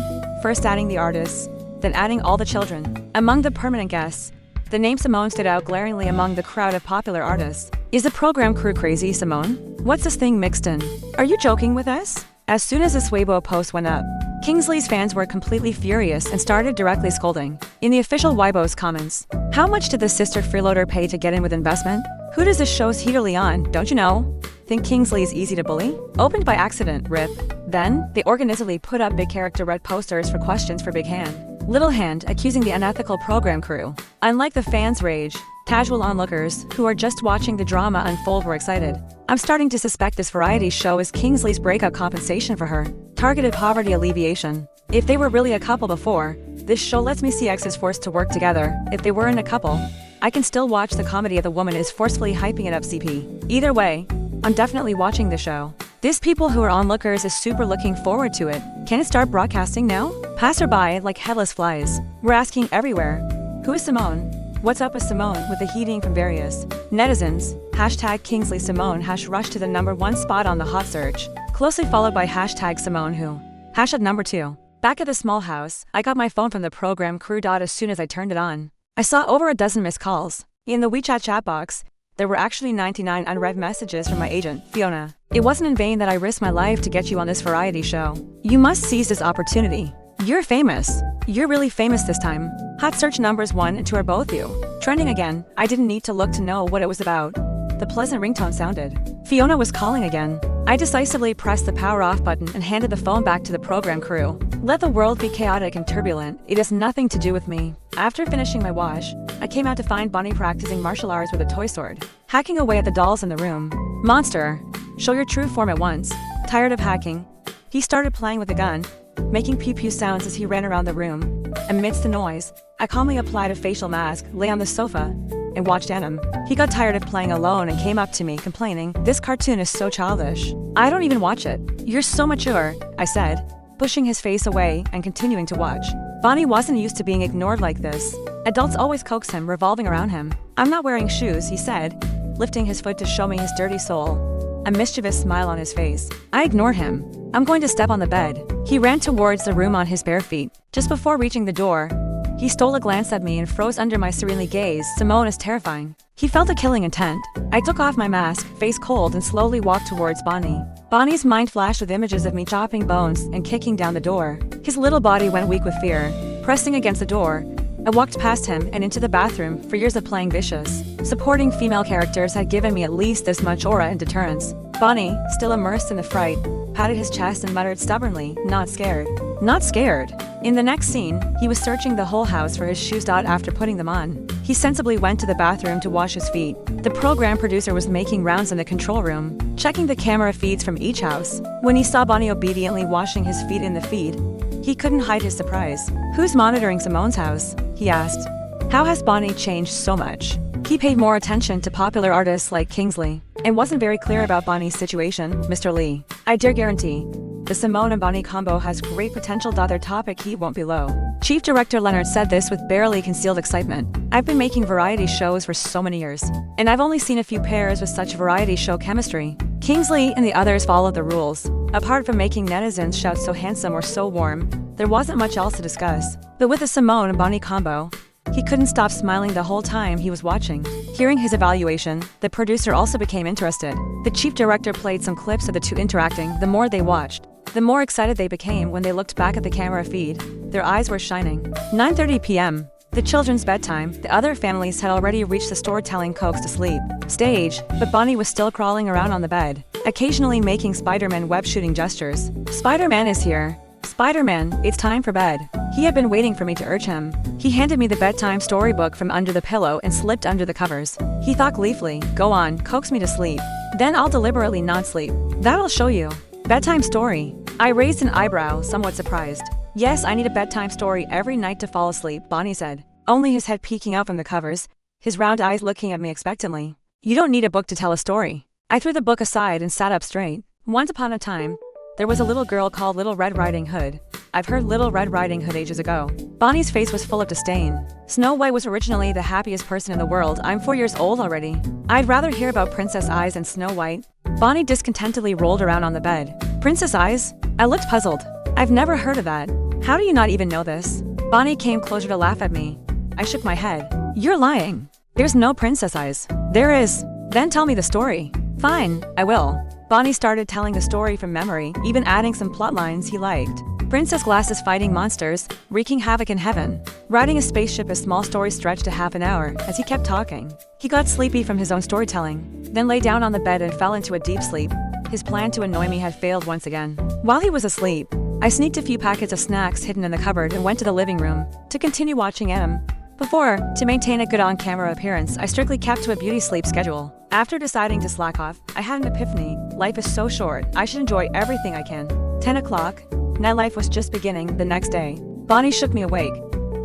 first adding the artists, then adding all the children. Among the permanent guests, the name Simone stood out glaringly among the crowd of popular artists. Is the program crew crazy, Simone? What's this thing mixed in? Are you joking with us? As soon as this Weibo post went up, Kingsley's fans were completely furious and started directly scolding. In the official Weibo's comments, how much did the sister freeloader pay to get in with investment? Who does this show's heaterly on, don't you know? Think Kingsley's easy to bully? Opened by accident, rip. Then, they organizedly put up big character red posters for questions for Big Hand, Little Hand, accusing the unethical program crew. Unlike the fans' rage, casual onlookers, who are just watching the drama unfold, were excited. I'm starting to suspect this variety show is Kingsley's breakup compensation for her targeted poverty alleviation. If they were really a couple before, this show lets me see exes forced to work together. If they weren't a couple, I can still watch the comedy of the woman is forcefully hyping it up CP. Either way, I'm definitely watching the show. This people who are onlookers is super looking forward to it. Can it start broadcasting now? Passerby like headless flies. We're asking everywhere. Who is Simone? What's up with Simone? With the heating from various netizens, hashtag Kingsley Simone rushed to the #1 spot on the hot search, closely followed by hashtag Simone who. Hashtag #2. Back at the small house, I got my phone from the program crew. As soon as I turned it on, I saw over a dozen missed calls. In the WeChat chat box, There were actually 99 unread messages from my agent, Fiona. It wasn't in vain that I risked my life to get you on this variety show. You must seize this opportunity. You're famous. You're really famous this time. Hot search numbers 1 and 2 are both you. Trending again. I didn't need to look to know what it was about. The pleasant ringtone sounded. Fiona was calling again. I decisively pressed the power off button and handed the phone back to the program crew. Let the world be chaotic and turbulent. It has nothing to do with me. After finishing my wash, I came out to find Bonnie practicing martial arts with a toy sword, hacking away at the dolls in the room. Monster, show your true form at once. Tired of hacking, he started playing with the gun, making pew-pew sounds as he ran around the room. Amidst the noise, I calmly applied a facial mask, lay on the sofa, and watched Adam. He got tired of playing alone and came up to me, complaining, "This cartoon is so childish. I don't even watch it. You're so mature," I said, pushing his face away and continuing to watch. Bonnie wasn't used to being ignored like this. Adults always coax him, revolving around him. "I'm not wearing shoes," he said, lifting his foot to show me his dirty sole. A mischievous smile on his face. I ignored him. "I'm going to step on the bed." He ran towards the room on his bare feet. Just before reaching the door, he stole a glance at me and froze under my serenely gaze. Simone is terrifying. He felt a killing intent. I took off my mask, face cold, and slowly walked towards Bonnie. Bonnie's mind flashed with images of me chopping bones and kicking down the door. His little body went weak with fear. Pressing against the door, I walked past him and into the bathroom. For years of playing vicious, supporting female characters had given me at least this much aura and deterrence. Bonnie, still immersed in the fright, patted his chest and muttered stubbornly, "Not scared." Not scared. In the next scene, he was searching the whole house for his shoes. After putting them on, he sensibly went to the bathroom to wash his feet. The program producer was making rounds in the control room, checking the camera feeds from each house. When he saw Bonnie obediently washing his feet in the feed, he couldn't hide his surprise. "Who's monitoring Simone's house?" he asked. "How has Bonnie changed so much?" He paid more attention to popular artists like Kingsley, and wasn't very clear about Bonnie's situation, Mr. Lee. "I dare guarantee, the Simone and Bonnie combo has great potential. Their topic heat won't be low." Chief Director Leonard said this with barely concealed excitement. "I've been making variety shows for so many years, and I've only seen a few pairs with such variety show chemistry." Kingsley and the others followed the rules. Apart from making netizens shout "so handsome" or "so warm," there wasn't much else to discuss. But with the Simone and Bonnie combo, he couldn't stop smiling the whole time he was watching. Hearing his evaluation, the producer also became interested. The chief director played some clips of the two interacting. The more they watched, the more excited they became. When they looked back at the camera feed, their eyes were shining. 9:30 p.m. The children's bedtime. The other families had already reached the storytelling coax to sleep stage, but Bonnie was still crawling around on the bed, occasionally making Spider-Man web shooting gestures. "Spider-Man is here. Spider-Man, it's time for bed." He had been waiting for me to urge him. He handed me the bedtime storybook from under the pillow and slipped under the covers. He thought gleefully, "Go on, coax me to sleep. Then I'll deliberately not sleep. That'll show you." "Bedtime story?" I raised an eyebrow, somewhat surprised. "Yes, I need a bedtime story every night to fall asleep," Bonnie said, only his head peeking out from the covers, his round eyes looking at me expectantly. "You don't need a book to tell a story." I threw the book aside and sat up straight. "Once upon a time, there was a little girl called Little Red Riding Hood. I've heard Little Red Riding Hood ages ago." Bonnie's face was full of disdain. "Snow White was originally the happiest person in the world. I'm 4 years old already. I'd rather hear about Princess Eyes and Snow White." Bonnie discontentedly rolled around on the bed. "Princess Eyes?" I looked puzzled. "I've never heard of that. How do you not even know this?" Bonnie came closer to laugh at me. I shook my head. "You're lying. There's no Princess Eyes." "There is." "Then tell me the story." "Fine, I will." Bonnie started telling the story from memory, even adding some plot lines he liked. Princess Glasses fighting monsters, wreaking havoc in heaven, riding a spaceship. A small story stretched to half an hour. As he kept talking, he got sleepy from his own storytelling, then lay down on the bed and fell into a deep sleep. His plan to annoy me had failed once again. While he was asleep, I sneaked a few packets of snacks hidden in the cupboard and went to the living room to continue watching Adam. To maintain a good on-camera appearance, I strictly kept to a beauty sleep schedule. After deciding to slack off, I had an epiphany. Life is so short, I should enjoy everything I can. 10 o'clock. Nightlife was just beginning. The next day, Bonnie shook me awake.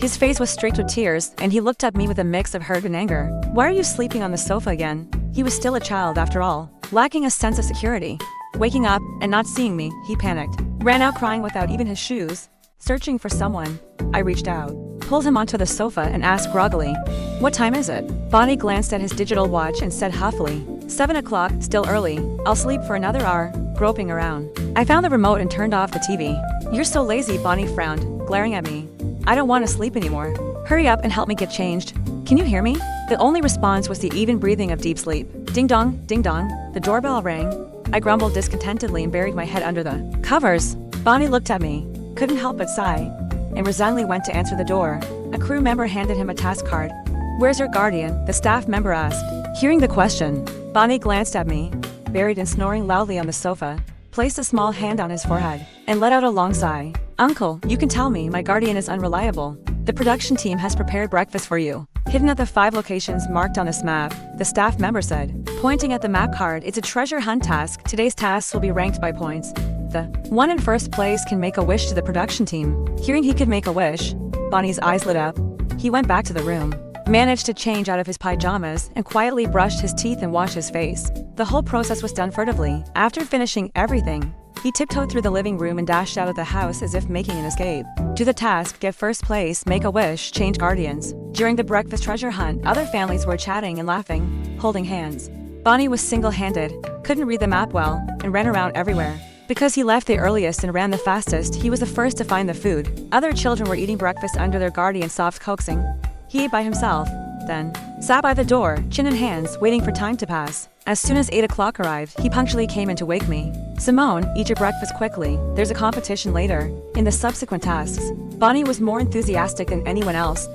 His face was streaked with tears, and he looked at me with a mix of hurt and anger. "Why are you sleeping on the sofa again?" He was still a child after all, lacking a sense of security. Waking up and not seeing me, he panicked, ran out crying without even his shoes. Searching for someone, I reached out, pulled him onto the sofa and asked groggily, "What time is it?" Bonnie glanced at his digital watch and said huffily, 7 o'clock, still early. I'll sleep for another hour." Groping around, I found the remote and turned off the TV. "You're so lazy," Bonnie frowned, glaring at me. "I don't want to sleep anymore. Hurry up and help me get changed." "Can you hear me?" The only response was the even breathing of deep sleep. Ding dong, the doorbell rang. I grumbled discontentedly and buried my head under the covers. Bonnie looked at me, couldn't help but sigh, and resignedly went to answer the door. A crew member handed him a task card. "Where's your guardian?" the staff member asked. Hearing the question, Bonnie glanced at me, buried and snoring loudly on the sofa, placed a small hand on his forehead, and let out a long sigh. "Uncle, you can tell me my guardian is unreliable. The production team has prepared breakfast for you. Hidden at the 5 locations marked on this map," the staff member said, pointing at the map card. "It's a treasure hunt task. Today's tasks will be ranked by points. The one in first place can make a wish to the production team." Hearing he could make a wish, Bonnie's eyes lit up. He went back to the room, managed to change out of his pajamas, and quietly brushed his teeth and washed his face. The whole process was done furtively. After finishing everything, he tiptoed through the living room and dashed out of the house as if making an escape. Do the task, get first place, make a wish, change guardians. During the breakfast treasure hunt, other families were chatting and laughing, holding hands. Bonnie was single-handed, couldn't read the map well, and ran around everywhere. Because he left the earliest and ran the fastest, he was the first to find the food. Other children were eating breakfast under their guardian's soft coaxing. He ate by himself, then sat by the door, chin in hands, waiting for time to pass. As soon as 8 o'clock arrived, he punctually came in to wake me. "Simone, eat your breakfast quickly. There's a competition later." In the subsequent tasks, Bonnie was more enthusiastic than anyone else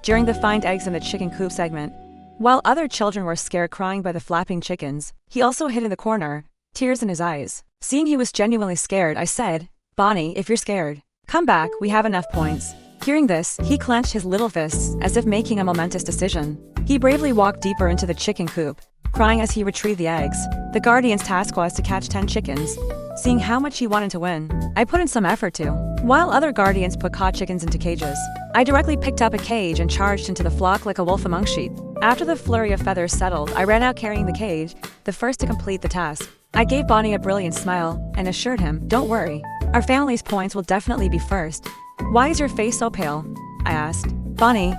during the find eggs in the chicken coop segment. While other children were scared crying by the flapping chickens, he also hid in the corner, tears in his eyes. Seeing he was genuinely scared, I said, "Bonnie, if you're scared, come back, we have enough points." Hearing this, he clenched his little fists as if making a momentous decision. He bravely walked deeper into the chicken coop, crying as he retrieved the eggs. The guardian's task was to catch 10 chickens. Seeing how much he wanted to win, I put in some effort too. While other guardians put caught chickens into cages, I directly picked up a cage and charged into the flock like a wolf among sheep. After the flurry of feathers settled, I ran out carrying the cage, the first to complete the task. I gave Bonnie a brilliant smile and assured him, "Don't worry, our family's points will definitely be first." "Why is your face so pale?" I asked. "Bonnie,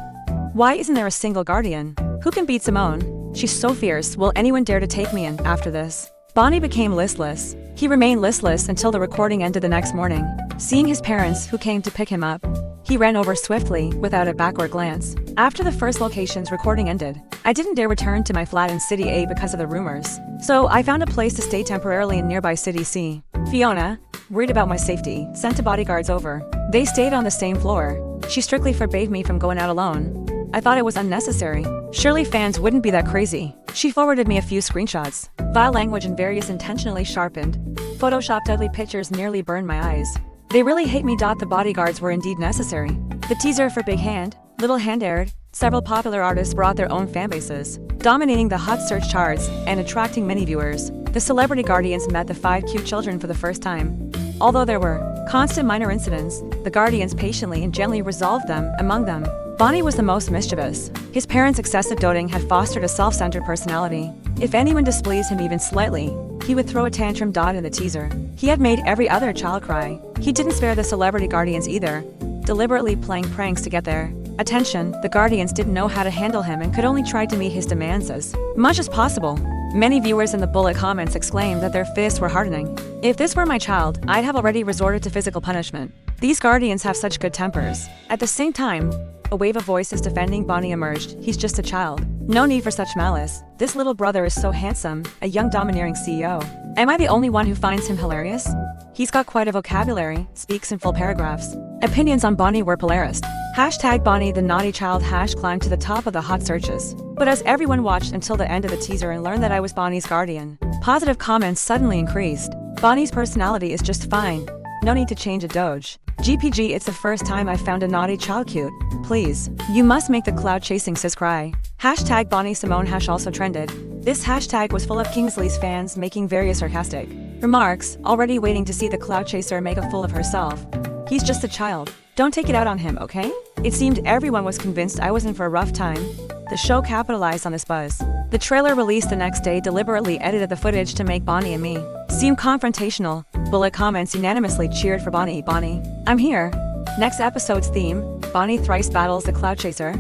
why isn't there a single guardian? Who can beat Simone? She's so fierce. Will anyone dare to take me in after this?" Bonnie became listless. He remained listless until the recording ended the next morning. Seeing his parents, who came to pick him up, he ran over swiftly, without a backward glance. After the first location's recording ended, I didn't dare return to my flat in City A because of the rumors. So I found a place to stay temporarily in nearby City C. Fiona, worried about my safety, sent 2 bodyguards over. They stayed on the same floor. She strictly forbade me from going out alone. I thought it was unnecessary. Surely fans wouldn't be that crazy. She forwarded me a few screenshots. Vile language and various intentionally sharpened, photoshopped ugly pictures nearly burned my eyes. They really hate me. The bodyguards were indeed necessary. The teaser for Big Hand, Little Hand aired. Several popular artists brought their own fanbases, dominating the hot search charts and attracting many viewers. The celebrity guardians met the 5 cute children for the first time. Although there were constant minor incidents, the guardians patiently and gently resolved them. Among them, Bonnie was the most mischievous. His parents' excessive doting had fostered a self-centered personality. If anyone displeased him even slightly, he would throw a tantrum. In the teaser, he had made every other child cry. He didn't spare the celebrity guardians either, deliberately playing pranks to get their attention. The guardians didn't know how to handle him and could only try to meet his demands as much as possible. Many viewers in the bullet comments exclaimed that their fists were hardening. "If this were my child, I'd have already resorted to physical punishment. These guardians have such good tempers." At the same time, a wave of voices defending Bonnie emerged. "He's just a child. No need for such malice. This little brother is so handsome, a young domineering CEO. Am I the only one who finds him hilarious? He's got quite a vocabulary, speaks in full paragraphs." Opinions on Bonnie were polarist. Hashtag Bonnie the naughty child climbed to the top of the hot searches. But as everyone watched until the end of the teaser and learned that I was Bonnie's guardian, positive comments suddenly increased. "Bonnie's personality is just fine. No need to change a doge. GPG, it's the first time I've found a naughty child cute. Please, you must make the cloud chasing sis cry." Hashtag Bonnie Simone also trended. This hashtag was full of Kingsley's fans making various sarcastic remarks, already waiting to see the cloud chaser make a fool of herself. "He's just a child. Don't take it out on him, okay?" It seemed everyone was convinced I was in for a rough time. The show capitalized on this buzz. The trailer released the next day deliberately edited the footage to make Bonnie and me seem confrontational. Bullet comments unanimously cheered for Bonnie. "Bonnie, I'm here." Next episode's theme, Bonnie thrice battles the cloud chaser.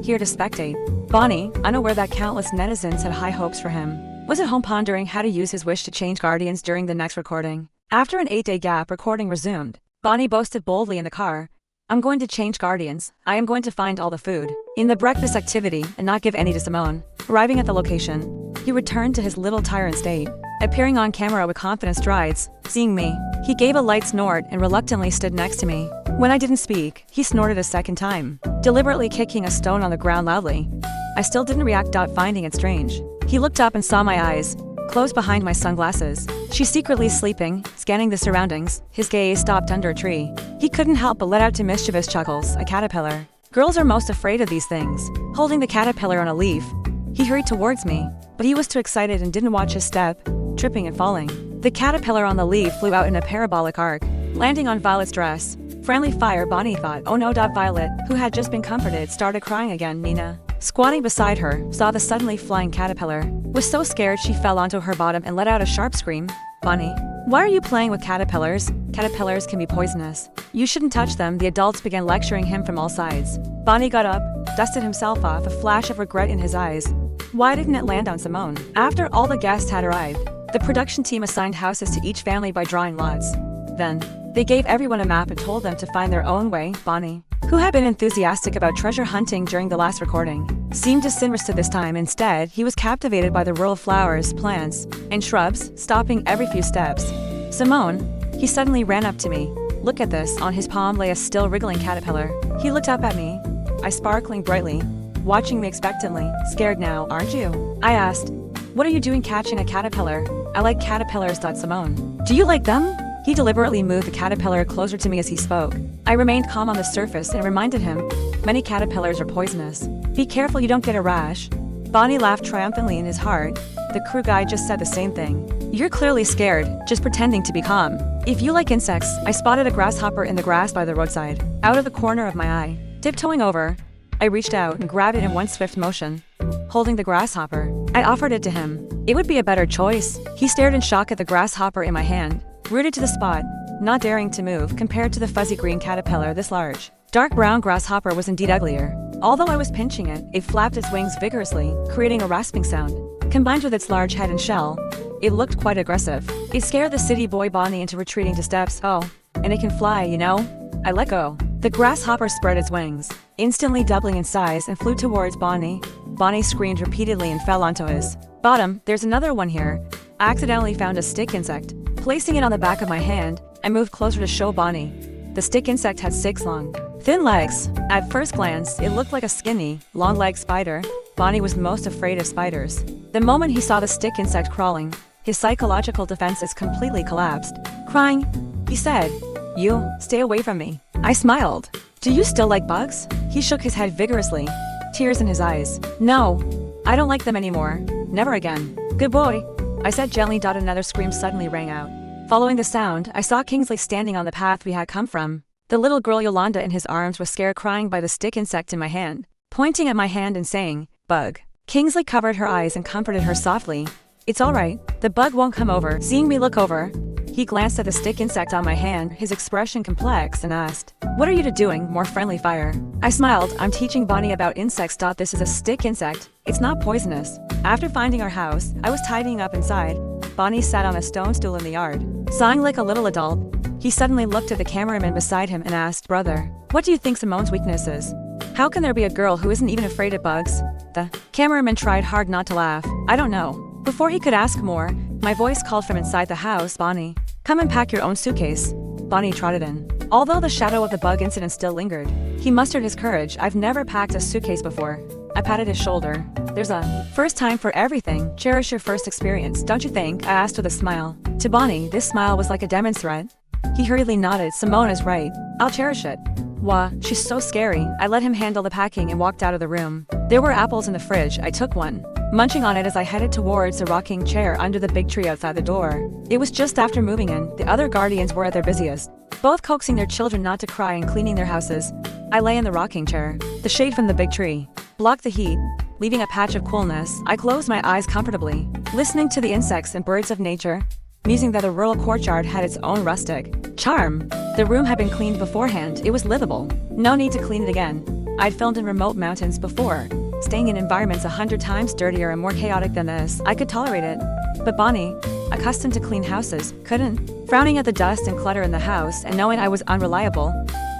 Here to spectate. Bonnie, unaware that countless netizens had high hopes for him, was at home pondering how to use his wish to change guardians during the next recording. After an 8-day gap, recording resumed. Bonnie boasted boldly in the car, I'm going to change guardians. I am going to find all the food in the breakfast activity and not give any to Simone. Arriving at the location, he returned to his little tyrant state, appearing on camera with confident strides. Seeing me, he gave a light snort and reluctantly stood next to me. When I didn't speak, he snorted a second time, deliberately kicking a stone on the ground loudly. I still didn't react, finding it strange. He looked up and saw my eyes, closed behind my sunglasses. She's secretly sleeping, scanning the surroundings. His gaze stopped under a tree. He couldn't help but let out two mischievous chuckles. A caterpillar. Girls are most afraid of these things. Holding the caterpillar on a leaf, he hurried towards me, but he was too excited and didn't watch his step, tripping and falling. The caterpillar on the leaf flew out in a parabolic arc, landing on Violet's dress. Friendly fire, Bonnie thought. Oh no. Violet, who had just been comforted, started crying again. Nina, squatting beside her, saw the suddenly flying caterpillar. Was so scared she fell onto her bottom and let out a sharp scream. Bonnie, why are you playing with caterpillars? Caterpillars can be poisonous. You shouldn't touch them. The adults began lecturing him from all sides. Bonnie got up, dusted himself off, a flash of regret in his eyes. Why didn't it land on Simone? After all the guests had arrived, the production team assigned houses to each family by drawing lots. Then, they gave everyone a map and told them to find their own way. Bonnie, who had been enthusiastic about treasure hunting during the last recording, seemed disinterested this time. Instead, he was captivated by the rural flowers, plants, and shrubs, stopping every few steps. Simone, he suddenly ran up to me. Look at this. On his palm lay a still wriggling caterpillar. He looked up at me, eyes sparkling brightly, watching me expectantly. Scared now, aren't you? I asked. What are you doing catching a caterpillar? I like caterpillars. Simone, do you like them? He deliberately moved the caterpillar closer to me as he spoke. I remained calm on the surface and reminded him, many caterpillars are poisonous. Be careful you don't get a rash. Bonnie laughed triumphantly in his heart. The crew guy just said the same thing. You're clearly scared, just pretending to be calm. If you like insects, I spotted a grasshopper in the grass by the roadside. Out of the corner of my eye, tiptoeing over, I reached out and grabbed it in one swift motion. Holding the grasshopper, I offered it to him. It would be a better choice. He stared in shock at the grasshopper in my hand, rooted to the spot, not daring to move compared to the fuzzy green caterpillar this large. Dark brown grasshopper was indeed uglier. Although I was pinching it, it flapped its wings vigorously, creating a rasping sound. Combined with its large head and shell, it looked quite aggressive. It scared the city boy Bonnie into retreating to steps. Oh, and it can fly, you know? I let go. The grasshopper spread its wings, instantly doubling in size, and flew towards Bonnie. Bonnie screamed repeatedly and fell onto his bottom. There's another one here. I accidentally found a stick insect. Placing it on the back of my hand, I moved closer to show Bonnie. The stick insect had 6 long, thin legs. At first glance, it looked like a skinny, long-legged spider. Bonnie was most afraid of spiders. The moment he saw the stick insect crawling, his psychological defenses completely collapsed. Crying, he said, "You, stay away from me." I smiled. "Do you still like bugs?" He shook his head vigorously, tears in his eyes. "No, I don't like them anymore. Never again." "Good boy," I said gently. Another scream suddenly rang out. Following the sound, I saw Kingsley standing on the path we had come from. The little girl Yolanda in his arms was scared, crying by the stick insect in my hand, pointing at my hand and saying, "Bug." Kingsley covered her eyes and comforted her softly. "It's all right. The bug won't come over." Seeing me look over, he glanced at the stick insect on my hand, his expression complex, and asked, "What are you doing?" More friendly fire. I smiled. "I'm teaching Bonnie about insects. This is a stick insect. It's not poisonous." After finding our house, I was tidying up inside. Bonnie sat on a stone stool in the yard, sighing like a little adult. He suddenly looked at the cameraman beside him and asked, "Brother, what do you think Simone's weakness is? How can there be a girl who isn't even afraid of bugs?" The cameraman tried hard not to laugh. "I don't know." Before he could ask more, my voice called from inside the house, "Bonnie, come and pack your own suitcase." Bonnie trotted in. Although the shadow of the bug incident still lingered, he mustered his courage. "I've never packed a suitcase before." I patted his shoulder. "There's a first time for everything. Cherish your first experience, don't you think?" I asked with a smile. To Bonnie, this smile was like a demon's threat. He hurriedly nodded. "Simone is right. I'll cherish it." "Wah, she's so scary." I let him handle the packing and walked out of the room. There were apples in the fridge. I took one, munching on it as I headed towards the rocking chair under the big tree outside the door. It was just after moving in. The other guardians were at their busiest, both coaxing their children not to cry and cleaning their houses. I lay in the rocking chair. The shade from the big tree blocked the heat, leaving a patch of coolness. I closed my eyes comfortably, listening to the insects and birds of nature, musing that the rural courtyard had its own rustic charm. The room had been cleaned beforehand. It was livable. No need to clean it again. I'd filmed in remote mountains before. Staying in environments 100 times dirtier and more chaotic than this, I could tolerate it. But Bonnie, accustomed to clean houses, couldn't. Frowning at the dust and clutter in the house and knowing I was unreliable,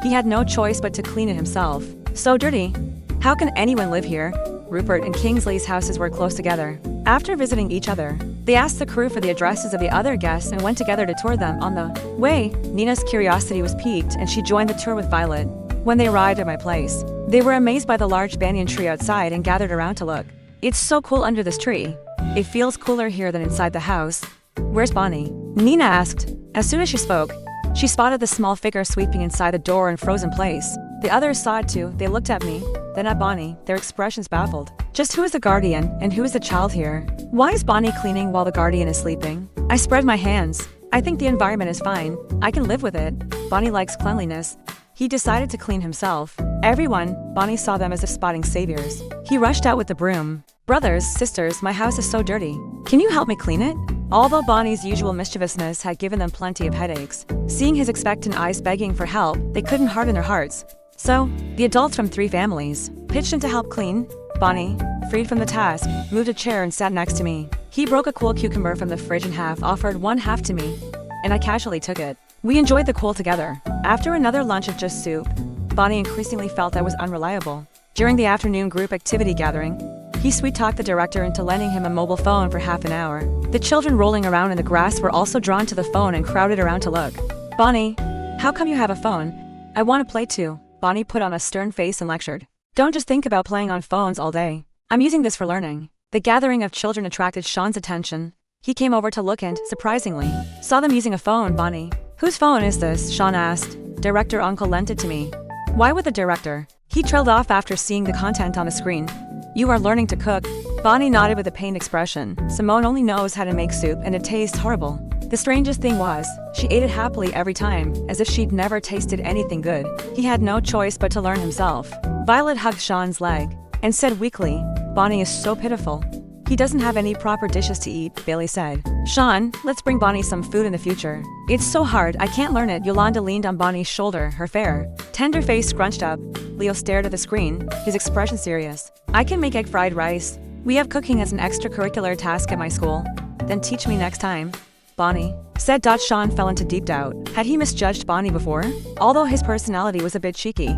He had no choice but to clean it himself. So dirty. How can anyone live here? Rupert and Kingsley's houses were close together. After visiting each other, they asked the crew for the addresses of the other guests and went together to tour them. On the way, Nina's curiosity was piqued and she joined the tour with Violet. When they arrived at my place, they were amazed by the large banyan tree outside and gathered around to look. It's so cool under this tree. It feels cooler here than inside the house. Where's Bonnie? Nina asked. As soon as she spoke, she spotted the small figure sweeping inside the door and froze in place. The others saw it too. They looked at me, then at Bonnie, their expressions baffled. Just who is the guardian and who is the child here? Why is Bonnie cleaning while the guardian is sleeping? I spread my hands. I think the environment is fine. I can live with it. Bonnie likes cleanliness. He decided to clean himself. Everyone, Bonnie saw them as if spotting saviors. He rushed out with the broom. Brothers, sisters, my house is so dirty. Can you help me clean it? Although Bonnie's usual mischievousness had given them plenty of headaches, seeing his expectant eyes begging for help, they couldn't harden their hearts. So, the adults from 3 families pitched in to help clean. Bonnie, freed from the task, moved a chair and sat next to me. He broke a cool cucumber from the fridge in half, offered one half to me, and I casually took it. We enjoyed the cool together. After another lunch of just soup, Bonnie increasingly felt I was unreliable. During the afternoon group activity gathering, he sweet-talked the director into lending him a mobile phone for half an hour. The children rolling around in the grass were also drawn to the phone and crowded around to look. Bonnie, how come you have a phone? I want to play too. Bonnie put on a stern face and lectured. Don't just think about playing on phones all day. I'm using this for learning. The gathering of children attracted Sean's attention. He came over to look and, surprisingly, saw them using a phone. Bonnie, whose phone is this? Sean asked. Director Uncle lent it to me. Why would the director? He trailed off after seeing the content on the screen. You are learning to cook. Bonnie nodded with a pained expression. Simone only knows how to make soup and it tastes horrible. The strangest thing was, she ate it happily every time, as if she'd never tasted anything good. He had no choice but to learn himself. Violet hugged Sean's leg and said weakly, Bonnie is so pitiful. He doesn't have any proper dishes to eat, Bailey said. Sean, let's bring Bonnie some food in the future. It's so hard, I can't learn it. Yolanda leaned on Bonnie's shoulder, her fair, tender face scrunched up. Leo stared at the screen, his expression serious. I can make egg fried rice. We have cooking as an extracurricular task at my school. Then teach me next time. Bonnie, said. Sean fell into deep doubt. Had he misjudged Bonnie before? Although his personality was a bit cheeky,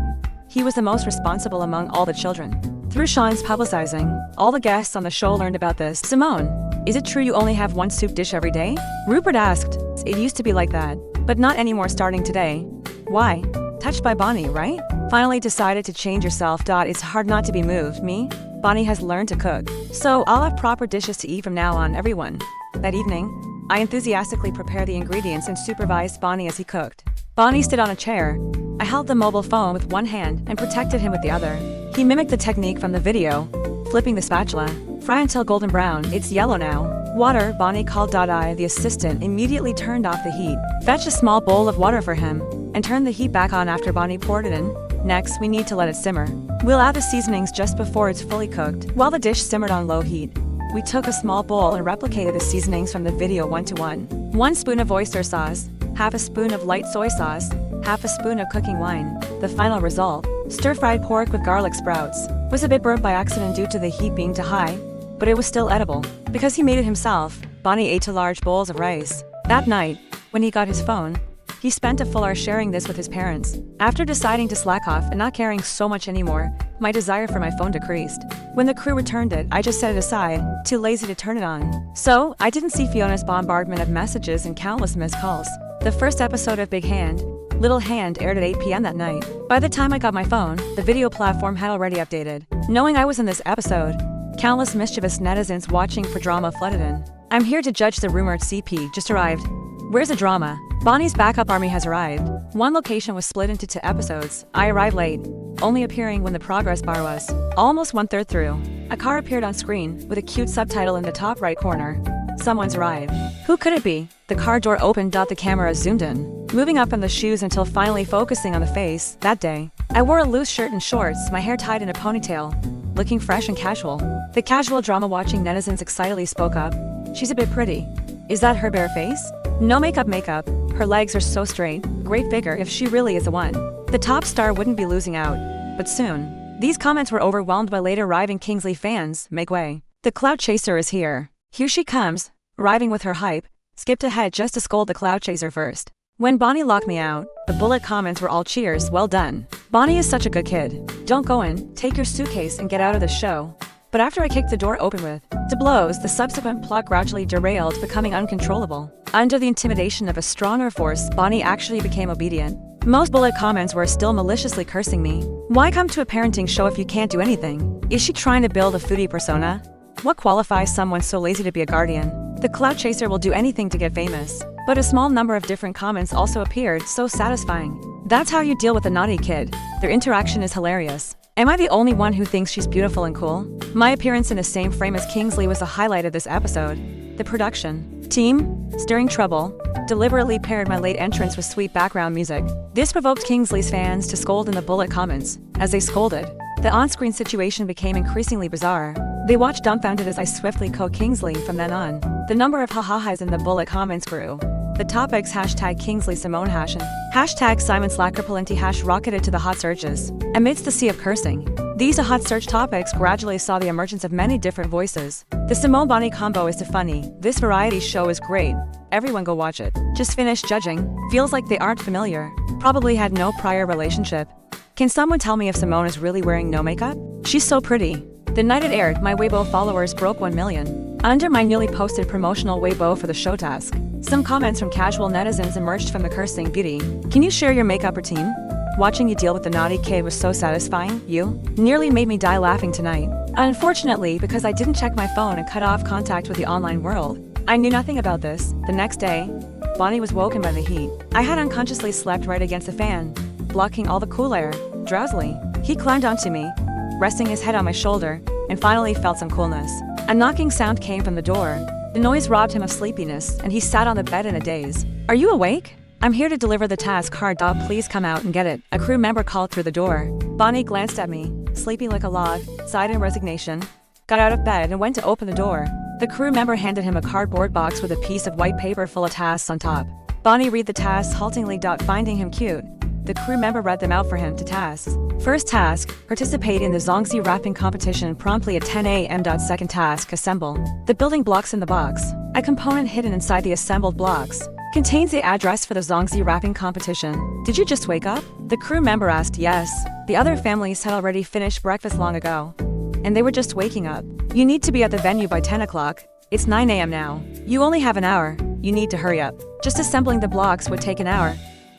he was the most responsible among all the children. Through Sean's publicizing, all the guests on the show learned about this. Simone, is it true you only have one soup dish every day? Rupert asked. It used to be like that, but not anymore starting today. Why? Touched by Bonnie, right? Finally decided to change yourself. It's hard not to be moved. Me? Bonnie has learned to cook, so I'll have proper dishes to eat from now on. Everyone. That evening, I enthusiastically prepared the ingredients and supervised Bonnie as he cooked. Bonnie stood on a chair. I held the mobile phone with one hand and protected him with the other. He mimicked the technique from the video, flipping the spatula. Fry until golden brown. It's yellow now. Water, Bonnie called. The assistant immediately turned off the heat. Fetch a small bowl of water for him, and turn the heat back on after Bonnie poured it in. Next, we need to let it simmer. We'll add the seasonings just before it's fully cooked. While the dish simmered on low heat, we took a small bowl and replicated the seasonings from the video 1-to-1. 1 spoon of oyster sauce, half a spoon of light soy sauce, half a spoon of cooking wine. The final result, stir-fried pork with garlic sprouts, was a bit burnt by accident due to the heat being too high, but it was still edible. Because he made it himself, Bonnie ate 2 large bowls of rice. That night, when he got his phone, he spent a full hour sharing this with his parents. After deciding to slack off and not caring so much anymore, my desire for my phone decreased. When the crew returned it, I just set it aside, too lazy to turn it on. So, I didn't see Fiona's bombardment of messages and countless missed calls. The first episode of Big Hand, Little Hand aired at 8 p.m. that night. By the time I got my phone, the video platform had already updated. Knowing I was in this episode, countless mischievous netizens watching for drama flooded in. I'm here to judge the rumored CP just arrived. Where's the drama? Bonnie's backup army has arrived. One location was split into 2 episodes. I arrived late, only appearing when the progress bar was almost 1/3 through. A car appeared on screen, with a cute subtitle in the top right corner. Someone's arrived. Who could it be? The car door opened. The camera zoomed in, moving up on the shoes until finally focusing on the face. That day, I wore a loose shirt and shorts, my hair tied in a ponytail, looking fresh and casual. The casual drama-watching netizens excitedly spoke up. She's a bit pretty. Is that her bare face? No makeup. Her legs are so straight. Great figure if she really is the one. The top star wouldn't be losing out. But soon, these comments were overwhelmed by late arriving Kingsley fans. Make way. The clout chaser is here. Here she comes, arriving with her hype. Skipped ahead just to scold the clout chaser first. When Bonnie locked me out, the bullet comments were all cheers, well done. Bonnie is such a good kid. Don't go in, take your suitcase and get out of the show. But after I kicked the door open with the blows, the subsequent plot gradually derailed, becoming uncontrollable. Under the intimidation of a stronger force, Bonnie actually became obedient. Most bullet comments were still maliciously cursing me. Why come to a parenting show if you can't do anything? Is she trying to build a foodie persona? What qualifies someone so lazy to be a guardian? The clout chaser will do anything to get famous. But a small number of different comments also appeared, so satisfying. That's how you deal with a naughty kid. Their interaction is hilarious. Am I the only one who thinks she's beautiful and cool? My appearance in the same frame as Kingsley was the highlight of this episode. The production team, stirring trouble, deliberately paired my late entrance with sweet background music. This provoked Kingsley's fans to scold in the bullet comments. As they scolded, the on-screen situation became increasingly bizarre. They watched dumbfounded as I swiftly caught Kingsley. From then on, the number of ha-ha-has in the bullet comments grew. The topics #Kingsley Simone and #Simon Slacker Palenti rocketed to the hot searches. Amidst the sea of cursing, these hot search topics gradually saw the emergence of many different voices. The Simone Bonnie combo is too funny. This variety show is great. Everyone go watch it. Just finished judging. Feels like they aren't familiar. Probably had no prior relationship. Can someone tell me if Simone is really wearing no makeup? She's so pretty. The night it aired, my Weibo followers broke 1 million. Under my newly posted promotional Weibo for the show task, some comments from casual netizens emerged from the cursing beauty. Can you share your makeup routine? Watching you deal with the naughty kid was so satisfying. You nearly made me die laughing tonight. Unfortunately, because I didn't check my phone and cut off contact with the online world, I knew nothing about this. The next day, Bonnie was woken by the heat. I had unconsciously slept right against the fan, blocking all the cool air. Drowsily, he climbed onto me, resting his head on my shoulder, and finally felt some coolness. A knocking sound came from the door. The noise robbed him of sleepiness, and he sat on the bed in a daze. Are you awake? I'm here to deliver the task card. Please come out and get it. A crew member called through the door. Bonnie glanced at me, sleeping like a log, sighed in resignation, got out of bed and went to open the door. The crew member handed him a cardboard box with a piece of white paper full of tasks on top. Bonnie read the tasks haltingly. Finding him cute, the crew member read them out for him. To tasks. First task, participate in the Zongzi rapping competition promptly at 10 a.m. Second task, assemble the building blocks in the box. A component hidden inside the assembled blocks contains the address for the Zongzi rapping competition. Did you just wake up? The crew member asked. Yes. The other families had already finished breakfast long ago, and they were just waking up. You need to be at the venue by 10 o'clock. It's 9 a.m. now. You only have an hour. You need to hurry up. Just assembling the blocks would take an hour,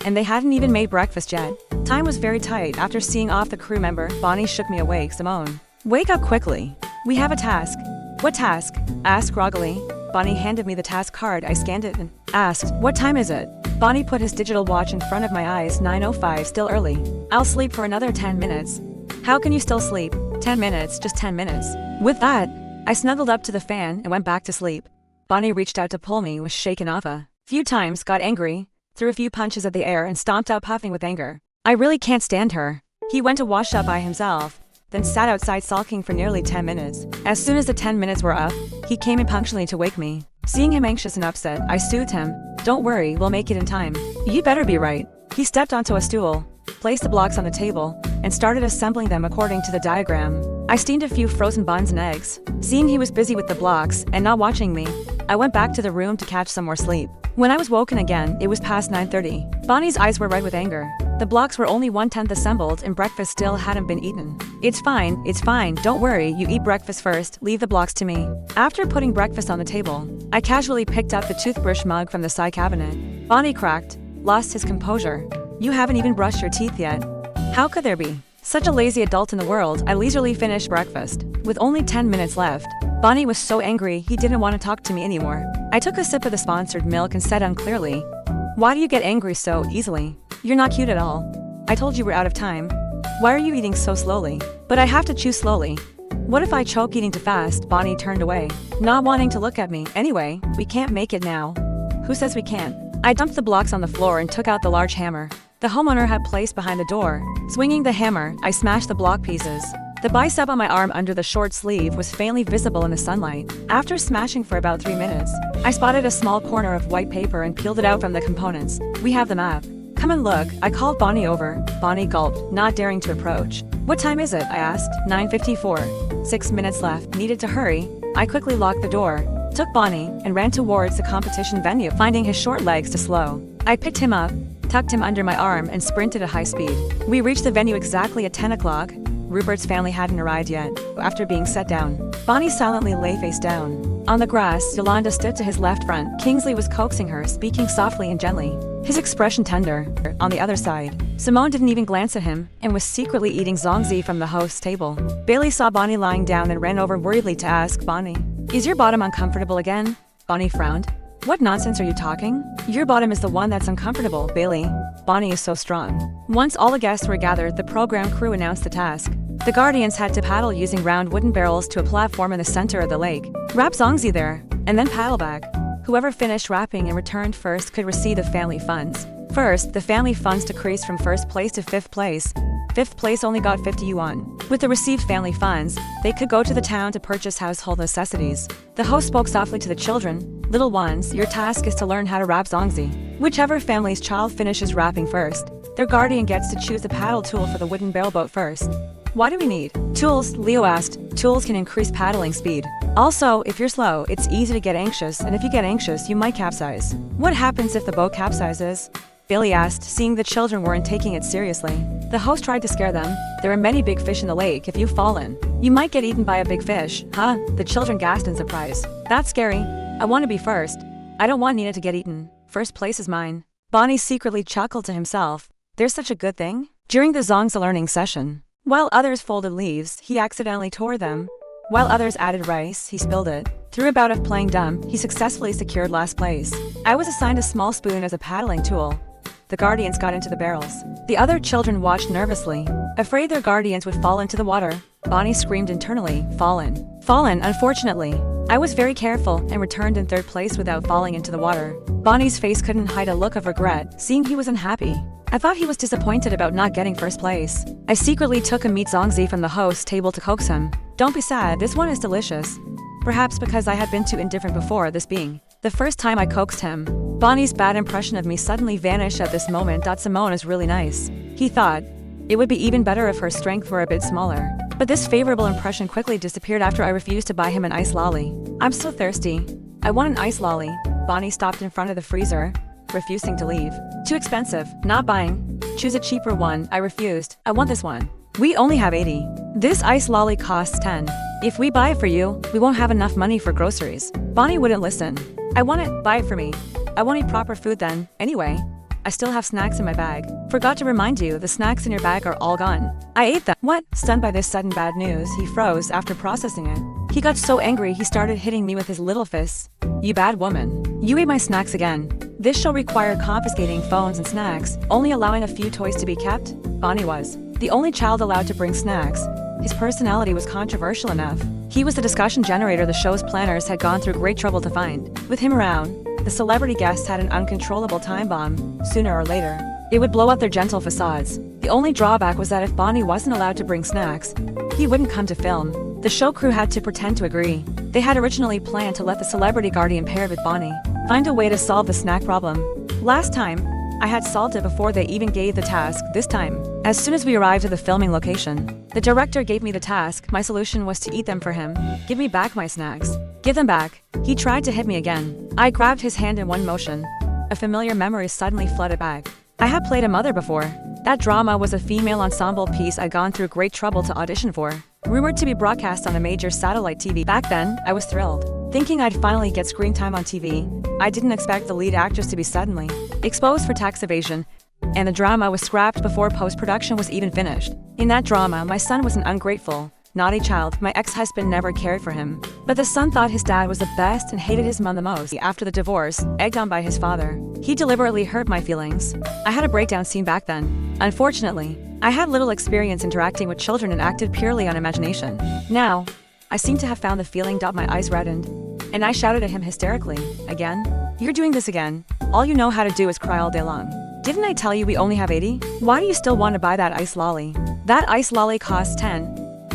and they hadn't even made breakfast yet. Time was very tight. After seeing off the crew member, Bonnie shook me awake. Simone, wake up quickly. We have a task. What task? Asked groggily. Bonnie handed me the task card. I scanned it and asked, what time is it? Bonnie put his digital watch in front of my eyes. 9:05, still early. I'll sleep for another 10 minutes. How can you still sleep? 10 minutes, just 10 minutes. With that, I snuggled up to the fan and went back to sleep. Bonnie reached out to pull me, was shaken off a few times, got angry, threw a few punches at the air and stomped out puffing with anger. I really can't stand her. He went to wash up by himself, then sat outside sulking for nearly 10 minutes. As soon as the 10 minutes were up, he came in punctually to wake me. Seeing him anxious and upset, I soothed him. Don't worry, we'll make it in time. You better be right. He stepped onto a stool, placed the blocks on the table, and started assembling them according to the diagram. I steamed a few frozen buns and eggs. Seeing he was busy with the blocks and not watching me, I went back to the room to catch some more sleep. When I was woken again, it was past 9:30. Bonnie's eyes were red with anger. The blocks were only 1/10 assembled and breakfast still hadn't been eaten. It's fine, don't worry, you eat breakfast first, leave the blocks to me. After putting breakfast on the table, I casually picked up the toothbrush mug from the side cabinet. Bonnie cracked, lost his composure. You haven't even brushed your teeth yet. How could there be such a lazy adult in the world? I leisurely finished breakfast. With only 10 minutes left, Bonnie was so angry he didn't want to talk to me anymore. I took a sip of the sponsored milk and said unclearly, why do you get angry so easily? You're not cute at all. I told you we're out of time. Why are you eating so slowly? But I have to chew slowly. What if I choke eating too fast? Bonnie turned away, not wanting to look at me. Anyway, we can't make it now. Who says we can't? I dumped the blocks on the floor and took out the large hammer the homeowner had placed behind the door. Swinging the hammer, I smashed the block pieces. The bicep on my arm under the short sleeve was faintly visible in the sunlight. After smashing for about 3 minutes, I spotted a small corner of white paper and peeled it out from the components. We have the map. Come and look. I called Bonnie over. Bonnie gulped, not daring to approach. What time is it? I asked. 9:54. 6 minutes left. Needed to hurry. I quickly locked the door, took Bonnie, and ran towards the competition venue, finding his short legs too slow. I picked him up, tucked him under my arm, and sprinted at high speed. We reached the venue exactly at 10 o'clock. Rupert's family hadn't arrived yet. After being set down, Bonnie silently lay face down. On the grass, Yolanda stood to his left front. Kingsley was coaxing her, speaking softly and gently, his expression tender. On the other side, Simone didn't even glance at him and was secretly eating zongzi from the host's table. Bailey saw Bonnie lying down and ran over worriedly to ask Bonnie, "Is your bottom uncomfortable again?" Bonnie frowned. "What nonsense are you talking? Your bottom is the one that's uncomfortable, Bailey. Bonnie is so strong." Once all the guests were gathered, the program crew announced the task. The Guardians had to paddle using round wooden barrels to a platform in the center of the lake, wrap zongzi there, and then paddle back. Whoever finished wrapping and returned first could receive the family funds. First, the family funds decreased from first place to fifth place. Fifth place only got 50 yuan. With the received family funds, they could go to the town to purchase household necessities. The host spoke softly to the children. "Little ones, your task is to learn how to wrap zongzi. Whichever family's child finishes wrapping first, their guardian gets to choose the paddle tool for the wooden barrel boat first." "Why do we need tools?" Leo asked. "Tools can increase paddling speed. Also, if you're slow, it's easy to get anxious, and if you get anxious, you might capsize." "What happens if the boat capsizes?" Bailey asked, seeing the children weren't taking it seriously. The host tried to scare them. "There are many big fish in the lake. If you fall in, you might get eaten by a big fish." "Huh?" The children gasped in surprise. "That's scary. I want to be first. I don't want Nina to get eaten. First place is mine." Bonnie secretly chuckled to himself. There's such a good thing. During the zongzi learning session, while others folded leaves, he accidentally tore them. While others added rice, he spilled it. Through a bout of playing dumb, he successfully secured last place. I was assigned a small spoon as a paddling tool. The guardians got into the barrels. The other children watched nervously, afraid their guardians would fall into the water. Bonnie screamed internally, "Fallen. Fallen, unfortunately." I was very careful and returned in third place without falling into the water. Bonnie's face couldn't hide a look of regret, seeing he was unhappy. I thought he was disappointed about not getting first place. I secretly took a meat zongzi from the host's table to coax him. "Don't be sad, this one is delicious." Perhaps because I had been too indifferent before, this being the first time I coaxed him. Bonnie's bad impression of me suddenly vanished at this moment. Simone is really nice. He thought it would be even better if her strength were a bit smaller. But this favorable impression quickly disappeared after I refused to buy him an ice lolly. "I'm so thirsty. I want an ice lolly." Bonnie stopped in front of the freezer, refusing to leave. "Too expensive. Not buying. Choose a cheaper one." I refused. "I want this one. We only have 80. This ice lolly costs 10. If we buy it for you, we won't have enough money for groceries." Bonnie wouldn't listen. "I want it. Buy it for me. I won't eat proper food then. Anyway, I still have snacks in my bag. Forgot to remind you, the snacks in your bag are all gone." I ate them. "What?" Stunned by this sudden bad news, he froze after processing it. He got so angry he started hitting me with his little fists. "You bad woman. You ate my snacks again. This shall require confiscating phones and snacks, only allowing a few toys to be kept." Bonnie was the only child allowed to bring snacks. His personality was controversial enough. He was the discussion generator the show's planners had gone through great trouble to find. With him around, the celebrity guests had an uncontrollable time bomb. Sooner or later, it would blow up their gentle facades. The only drawback was that if Bonnie wasn't allowed to bring snacks, he wouldn't come to film. The show crew had to pretend to agree. They had originally planned to let the celebrity guardian paired with Bonnie find a way to solve the snack problem. Last time, I had solved it before they even gave the task. This time, as soon as we arrived at the filming location, the director gave me the task. My solution was to eat them for him. "Give me back my snacks. Give them back." He tried to hit me again. I grabbed his hand in one motion. A familiar memory suddenly flooded back. I had played a mother before. That drama was a female ensemble piece I'd gone through great trouble to audition for. Rumored to be broadcast on a major satellite TV. Back then, I was thrilled, thinking I'd finally get screen time on TV. I didn't expect the lead actress to be suddenly exposed for tax evasion, and the drama was scrapped before post-production was even finished. In that drama, my son was an ungrateful, naughty child. My ex-husband never cared for him. But the son thought his dad was the best and hated his mom the most. After the divorce, egged on by his father, he deliberately hurt my feelings. I had a breakdown scene back then. Unfortunately, I had little experience interacting with children and acted purely on imagination. Now, I seem to have found the feeling. My eyes reddened, and I shouted at him hysterically. "Again? You're doing this again. All you know how to do is cry all day long. Didn't I tell you we only have 80? Why do you still want to buy that ice lolly? That ice lolly costs 10,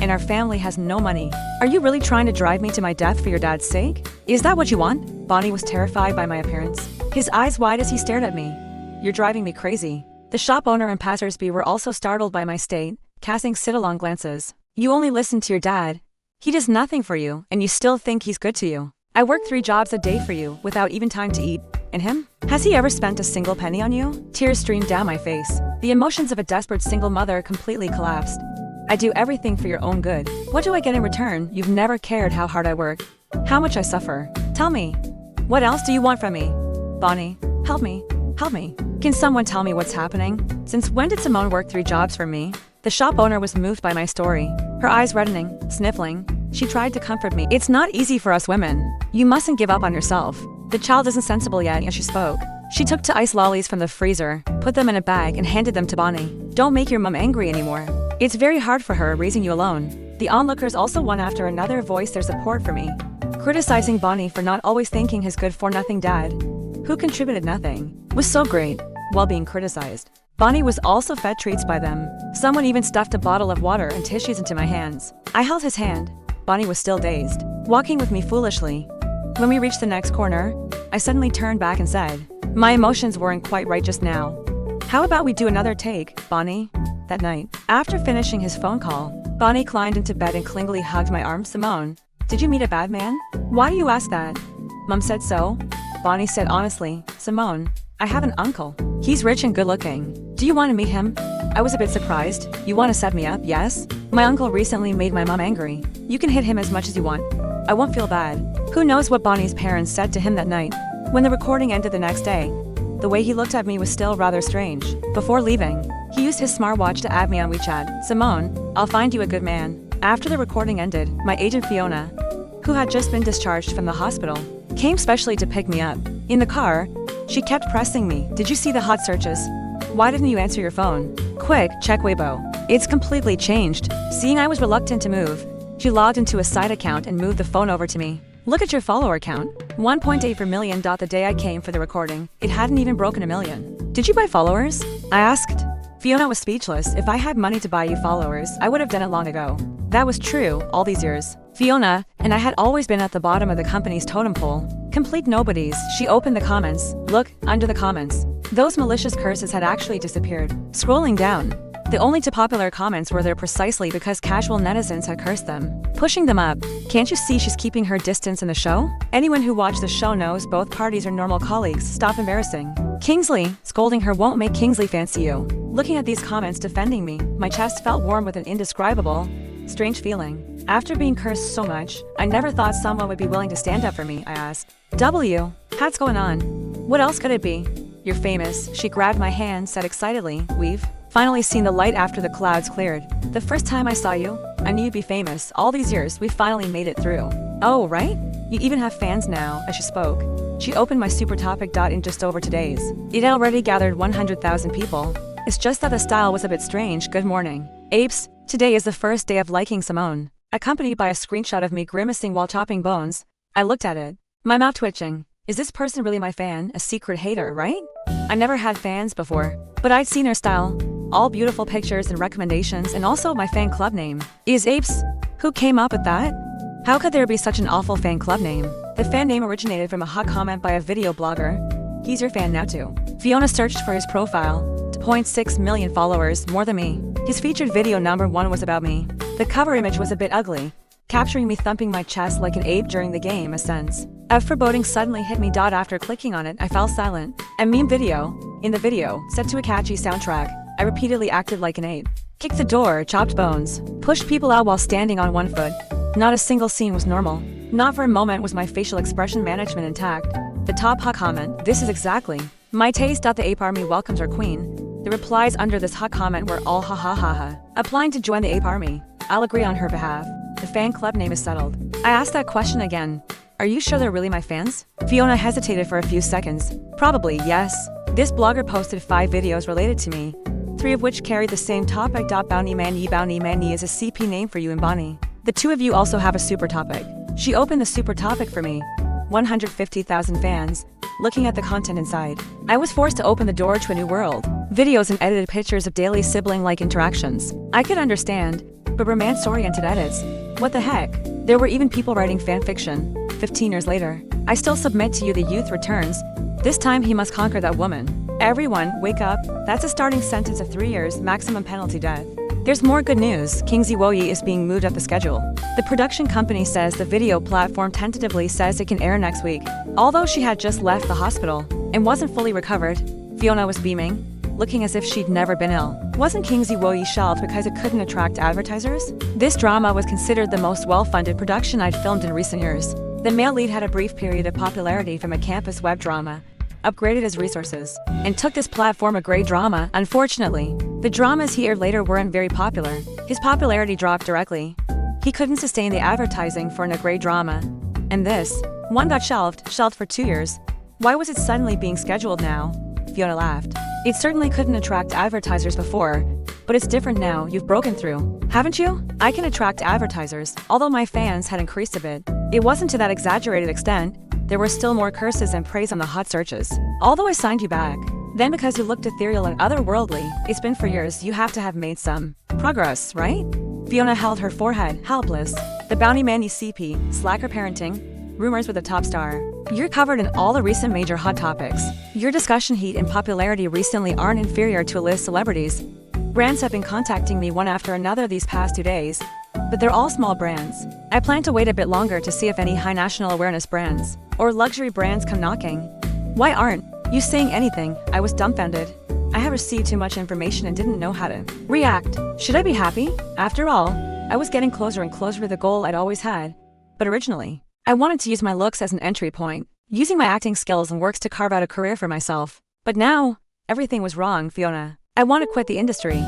and our family has no money. Are you really trying to drive me to my death for your dad's sake? Is that what you want?" Bonnie was terrified by my appearance, his eyes wide as he stared at me. "You're driving me crazy." The shop owner and passersby were also startled by my state, casting sit-along glances. "You only listen to your dad. He does nothing for you, and you still think he's good to you. I work 3 jobs a day for you, without even time to eat. And him? Has he ever spent a single penny on you? Tears streamed down my face. The emotions of a desperate single mother completely collapsed. I do everything for your own good. What do I get in return? You've never cared how hard I work, how much I suffer. Tell me. What else do you want from me? Bonnie, help me. Help me. Can someone tell me what's happening? Since when did Simone work 3 jobs for me? The shop owner was moved by my story. Her eyes reddening, sniffling. She tried to comfort me. It's not easy for us women. You mustn't give up on yourself. The child isn't sensible yet as she spoke. She took 2 ice lollies from the freezer, put them in a bag and handed them to Bonnie. Don't make your mom angry anymore. It's very hard for her raising you alone. The onlookers also one after another voiced their support for me, criticizing Bonnie for not always thanking his good-for-nothing dad, who contributed nothing, was so great, while being criticized. Bonnie was also fed treats by them. Someone even stuffed a bottle of water and tissues into my hands. I held his hand. Bonnie was still dazed, walking with me foolishly. When we reached the next corner, I suddenly turned back and said, my emotions weren't quite right just now. How about we do another take, Bonnie? That night, after finishing his phone call, Bonnie climbed into bed and clingily hugged my arm. Simone, did you meet a bad man? Why do you ask that? Mom said so. Bonnie said honestly, Simone, I have an uncle. He's rich and good-looking. Do you want to meet him? I was a bit surprised. You want to set me up, yes? My uncle recently made my mom angry. You can hit him as much as you want. I won't feel bad. Who knows what Bonnie's parents said to him that night? When the recording ended the next day, the way he looked at me was still rather strange. Before leaving, he used his smartwatch to add me on WeChat. Simone, I'll find you a good man. After the recording ended, my agent Fiona, who had just been discharged from the hospital, came specially to pick me up. In the car, she kept pressing me. Did you see the hot searches? Why didn't you answer your phone? Quick, check Weibo. It's completely changed. Seeing I was reluctant to move, she logged into a side account and moved the phone over to me. Look at your follower count. 1.8 million. The day I came for the recording, it hadn't even broken 1 million. Did you buy followers? I asked. Fiona was speechless. If I had money to buy you followers, I would have done it long ago. That was true, all these years. Fiona and I had always been at the bottom of the company's totem pole. Complete nobodies. She opened the comments. Look, under the comments. Those malicious curses had actually disappeared. Scrolling down, the only 2 popular comments were there precisely because casual netizens had cursed them, pushing them up. Can't you see she's keeping her distance in the show? Anyone who watched the show knows both parties are normal colleagues. Stop embarrassing Kingsley. Scolding her won't make Kingsley fancy you. Looking at these comments defending me, my chest felt warm with an indescribable, strange feeling. After being cursed so much, I never thought someone would be willing to stand up for me, I asked. What's going on? What else could it be? You're famous. She grabbed my hand, said excitedly, we've finally seen the light after the clouds cleared. The first time I saw you, I knew you'd be famous. All these years, we finally made it through. Oh, right? You even have fans now. As she spoke, she opened my super topic. In just over 2 days, it already gathered 100,000 people. It's just that the style was a bit strange. Good morning, apes. Today is the first day of liking Simone, accompanied by a screenshot of me grimacing while chopping bones. I looked at it, my mouth twitching. Is this person really my fan? A secret hater, right? I never had fans before, but I'd seen her style. All beautiful pictures and recommendations, and also my fan club name. Is apes? Who came up with that? How could there be such an awful fan club name? The fan name originated from a hot comment by a video blogger. He's your fan now too. Fiona searched for his profile. 2.6 million followers, more than me. His featured video number 1 was about me. The cover image was a bit ugly, capturing me thumping my chest like an ape during the game. A sense of foreboding suddenly hit me. After clicking on it, I fell silent. A meme video. In the video, set to a catchy soundtrack, I repeatedly acted like an ape. Kicked the door, chopped bones, pushed people out while standing on 1 foot. Not a single scene was normal. Not for a moment was my facial expression management intact. The top hot comment, this is exactly my taste. The ape army welcomes our queen. The replies under this hot comment were all ha ha ha ha. Applying to join the ape army. I'll agree on her behalf. The fan club name is settled. I asked that question again. Are you sure they're really my fans? Fiona hesitated for a few seconds. Probably, yes. This blogger posted 5 videos related to me, 3 of which carried the same topic. Bounty Man Yi is a CP name for you and Bonnie. The 2 of you also have a super topic. She opened the super topic for me. 150,000 fans. Looking at the content inside, I was forced to open the door to a new world. Videos and edited pictures of daily sibling-like interactions. I could understand, but romance-oriented edits. What the heck? There were even people writing fan fiction. 15 years later, I still submit to you. The youth returns. This time he must conquer that woman. Everyone, wake up. That's a starting sentence of 3 years, maximum penalty death. There's more good news. Kingsley Woyi is being moved up the schedule. The production company says the video platform tentatively says it can air next week. Although she had just left the hospital, and wasn't fully recovered. Fiona was beaming, looking as if she'd never been ill. Wasn't Kingsley Woyi shelved because it couldn't attract advertisers? This drama was considered the most well-funded production I'd filmed in recent years. The male lead had a brief period of popularity from a campus web drama, upgraded his resources, and took this platform a grade drama. Unfortunately, the dramas he aired later weren't very popular. His popularity dropped directly. He couldn't sustain the advertising for an grade drama. And this one got shelved for 2 years. Why was it suddenly being scheduled now? Fiona laughed. It certainly couldn't attract advertisers before, but it's different now. You've broken through, haven't you? I can attract advertisers, although my fans had increased a bit. It wasn't to that exaggerated extent. There were still more curses and praise on the hot searches. Although I signed you back, then because you looked ethereal and otherworldly, it's been for years. You have to have made some progress, right? Fiona held her forehead, helpless. The bounty man ECP, slacker parenting, rumors with a top star. You're covered in all the recent major hot topics. Your discussion heat and popularity recently aren't inferior to a list of celebrities. Brands have been contacting me one after another these past 2 days, but they're all small brands. I plan to wait a bit longer to see if any high national awareness brands or luxury brands come knocking. Why aren't you saying anything? I was dumbfounded. I have received too much information and didn't know how to react. Should I be happy? After all, I was getting closer and closer to the goal I'd always had. But originally, I wanted to use my looks as an entry point, using my acting skills and works to carve out a career for myself. But now, everything was wrong, Fiona. I want to quit the industry.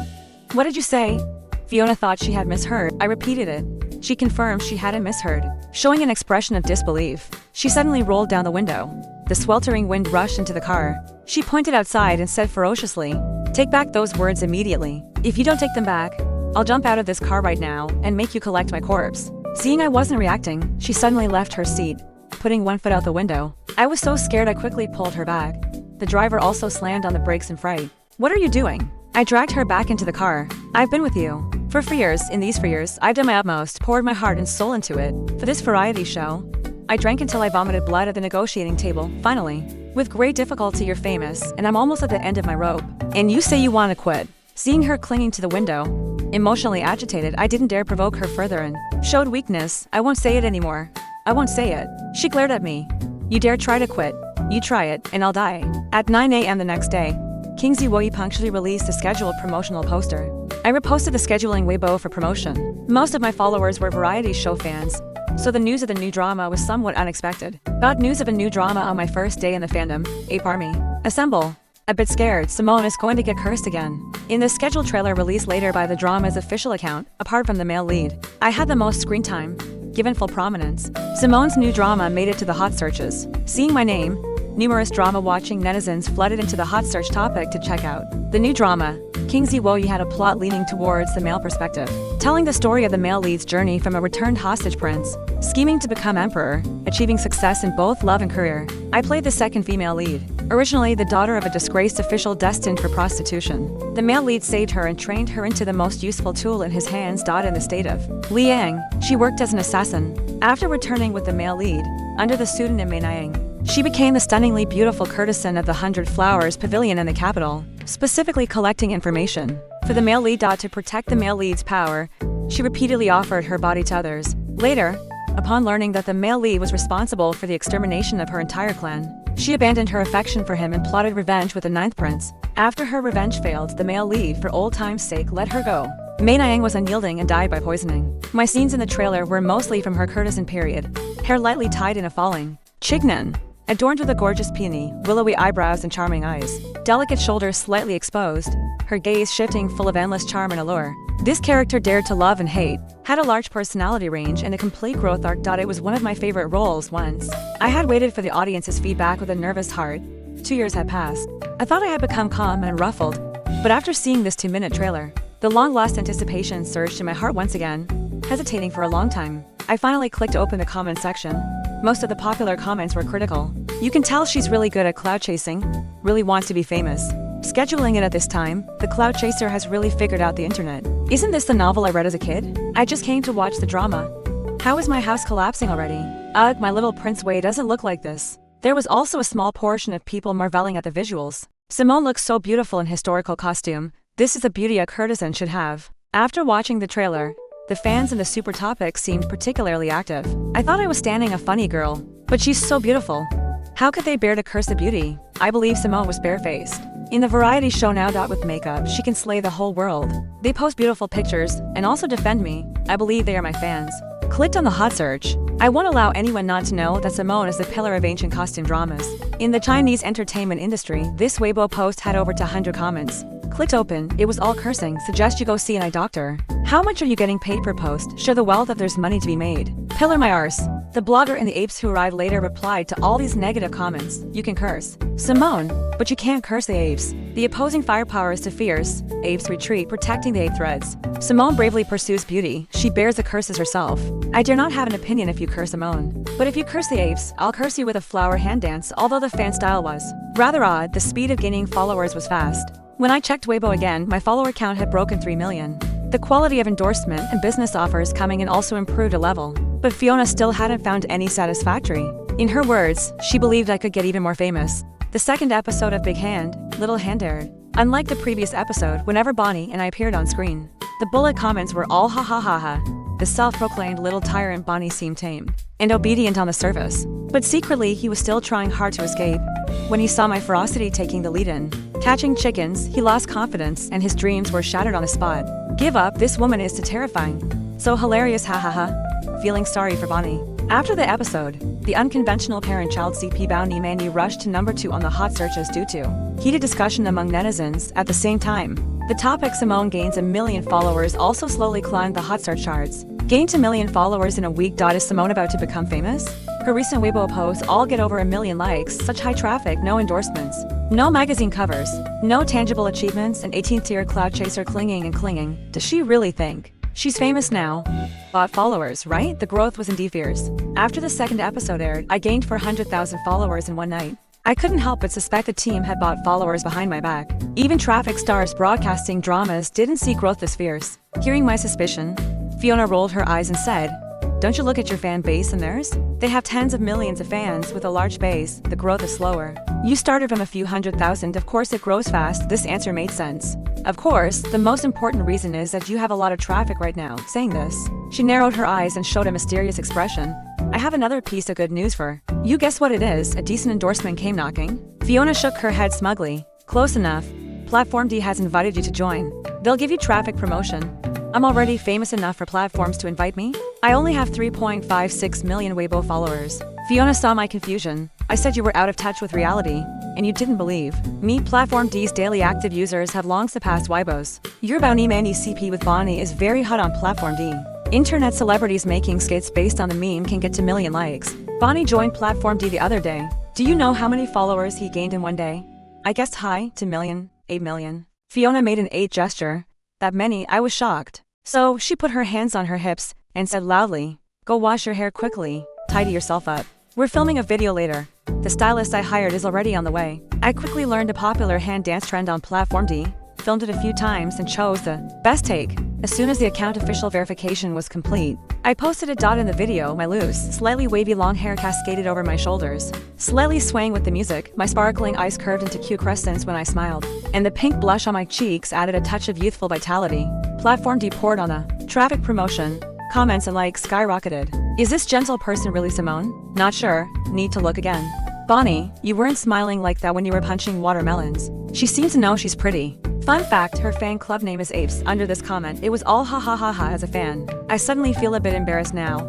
What did you say? Fiona thought she had misheard. I repeated it. She confirmed she hadn't misheard, showing an expression of disbelief. She suddenly rolled down the window. The sweltering wind rushed into the car. She pointed outside and said ferociously, "Take back those words immediately. If you don't take them back, I'll jump out of this car right now and make you collect my corpse." Seeing I wasn't reacting, she suddenly left her seat, putting one foot out the window. I was so scared I quickly pulled her back. The driver also slammed on the brakes in fright. "What are you doing?" I dragged her back into the car. "I've been with you for 4 years. In these 4 years, I've done my utmost, poured my heart and soul into it. For this variety show, I drank until I vomited blood at the negotiating table. Finally, with great difficulty, you're famous, and I'm almost at the end of my rope. And you say you want to quit." Seeing her clinging to the window, emotionally agitated, I didn't dare provoke her further and showed weakness. "I won't say it anymore. I won't say it." She glared at me. "You dare try to quit? You try it, and I'll die." At 9 a.m. the next day, Kingsley Woyi punctually released a scheduled promotional poster. I reposted the scheduling Weibo for promotion. Most of my followers were variety show fans, so the news of the new drama was somewhat unexpected. Got news of a new drama on my first day in the fandom. Ape Army. Assemble. A bit scared, Simone is going to get cursed again. In the scheduled trailer released later by the drama's official account, apart from the male lead, I had the most screen time, given full prominence. Simone's new drama made it to the hot searches. Seeing my name, numerous drama-watching netizens flooded into the hot search topic to check out the new drama. Kingsley Woyi had a plot leaning towards the male perspective, telling the story of the male lead's journey from a returned hostage prince, scheming to become emperor, achieving success in both love and career. I played the second female lead, originally the daughter of a disgraced official destined for prostitution. The male lead saved her and trained her into the most useful tool in his hands. In the state of Liang, she worked as an assassin. After returning with the male lead, under the pseudonym Mei Niang, she became the stunningly beautiful courtesan of the 100 Flowers Pavilion in the capital, specifically collecting information for the male lead. To protect the male lead's power, she repeatedly offered her body to others. Later, upon learning that the male lead was responsible for the extermination of her entire clan, she abandoned her affection for him and plotted revenge with the 9th prince. After her revenge failed, the male lead, for old time's sake, let her go. Mei Niang was unyielding and died by poisoning. My scenes in the trailer were mostly from her courtesan period, hair lightly tied in a falling chignon, adorned with a gorgeous peony, willowy eyebrows and charming eyes, delicate shoulders slightly exposed, her gaze shifting full of endless charm and allure. This character dared to love and hate, had a large personality range and a complete growth arc. It was one of my favorite roles once. I had waited for the audience's feedback with a nervous heart. 2 years had passed. I thought I had become calm and unruffled, but after seeing this 2-minute trailer, the long-lost anticipation surged in my heart once again. Hesitating for a long time, I finally clicked open the comment section. Most of the popular comments were critical. "You can tell she's really good at clout chasing, really wants to be famous. Scheduling it at this time, the clout chaser has really figured out the internet. Isn't this the novel I read as a kid? I just came to watch the drama. How is my house collapsing already? Ugh, my little Prince Wei doesn't look like this." There was also a small portion of people marveling at the visuals. "Simone looks so beautiful in historical costume. This is the beauty a courtesan should have." After watching the trailer, the fans in the super topic seemed particularly active. I thought I was standing a funny girl, but she's so beautiful. How could they bear to curse the beauty? I believe Simone was barefaced. In the variety show Now. With makeup, she can slay the whole world. They post beautiful pictures and also defend me. I believe they are my fans. Clicked on the hot search. I won't allow anyone not to know that Simone is the pillar of ancient costume dramas. In the Chinese entertainment industry, this Weibo post had over 100 comments. Clicked open, it was all cursing. Suggest you go see an eye doctor. How much are you getting paid per post? Share the wealth if there's money to be made. Pillar my arse. The blogger and the apes who arrived later replied to all these negative comments. You can curse Simone, but you can't curse the apes. The opposing firepower is too fierce. Apes retreat, protecting the ape threads. Simone bravely pursues beauty. She bears the curses herself. I dare not have an opinion if you curse Simone. But if you curse the apes, I'll curse you with a flower hand dance, although the fan style was rather odd. The speed of gaining followers was fast. When I checked Weibo again, my follower count had broken 3 million. The quality of endorsement and business offers coming in also improved a level. But Fiona still hadn't found any satisfactory. In her words, she believed I could get even more famous. The second episode of Big Hand, Little Hand aired. Unlike the previous episode, whenever Bonnie and I appeared on screen, the bullet comments were all ha ha ha ha. The self-proclaimed little tyrant Bonnie seemed tame and obedient on the surface. But secretly, he was still trying hard to escape. When he saw my ferocity taking the lead in catching chickens, he lost confidence and his dreams were shattered on the spot. Give up, this woman is too terrifying. So hilarious, ha ha ha. Feeling sorry for Bonnie. After the episode, the unconventional parent-child CP bounty Mandy rushed to number 2 on the hot searches due to heated discussion among netizens. At the same time, the topic Simone gains 1 million followers also slowly climbed the hot search charts. Gained 1 million followers in a week. Is Simone about to become famous? Her recent Weibo posts all get over 1 million likes. Such high traffic, no endorsements, no magazine covers, no tangible achievements, an 18th tier cloud chaser clinging and clinging. Does she really think she's famous now? Bought followers, right? The growth was indeed fierce. After the second episode aired, I gained 400,000 followers in one night. I couldn't help but suspect the team had bought followers behind my back. Even traffic stars broadcasting dramas didn't see growth this fierce. Hearing my suspicion, Fiona rolled her eyes and said, "Don't you look at your fan base and theirs? They have tens of millions of fans with a large base. The growth is slower. You started from a few 100,000, of course it grows fast." This answer made sense. Of course, the most important reason is that you have a lot of traffic right now. Saying this, she narrowed her eyes and showed a mysterious expression. I have another piece of good news for you. Guess what it is? A decent endorsement came knocking. Fiona shook her head smugly. Close enough. Platform D has invited you to join. They'll give you traffic promotion. I'm already famous enough for platforms to invite me. I only have 3.56 million Weibo followers. Fiona saw my confusion. I said you were out of touch with reality, and you didn't believe me. Platform D's daily active users have long surpassed Weibo's. Your bounty Mandy CP with Bonnie is very hot on Platform D. Internet celebrities making skits based on the meme can get to million likes. Bonnie joined Platform D the other day. Do you know how many followers he gained in one day? I guessed high, 2 million, 8 million. Fiona made an 8 gesture. That many? I was shocked. So she put her hands on her hips and said loudly, "Go wash your hair quickly, tidy yourself up. We're filming a video later. The stylist I hired is already on the way." I quickly learned a popular hand dance trend on Platform D, filmed it a few times and chose the best take. As soon as the account official verification was complete, I posted a dot in the video. My loose, slightly wavy long hair cascaded over my shoulders, slightly swaying with the music. My sparkling eyes curved into cute crescents when I smiled, and the pink blush on my cheeks added a touch of youthful vitality. Platform D poured on the traffic promotion. Comments and likes skyrocketed. Is this gentle person really Simone? Not sure. Need to look again. Bonnie, you weren't smiling like that when you were punching watermelons. She seems to know she's pretty. Fun fact, her fan club name is Apes. Under this comment, it was all ha ha ha ha as a fan. I suddenly feel a bit embarrassed now.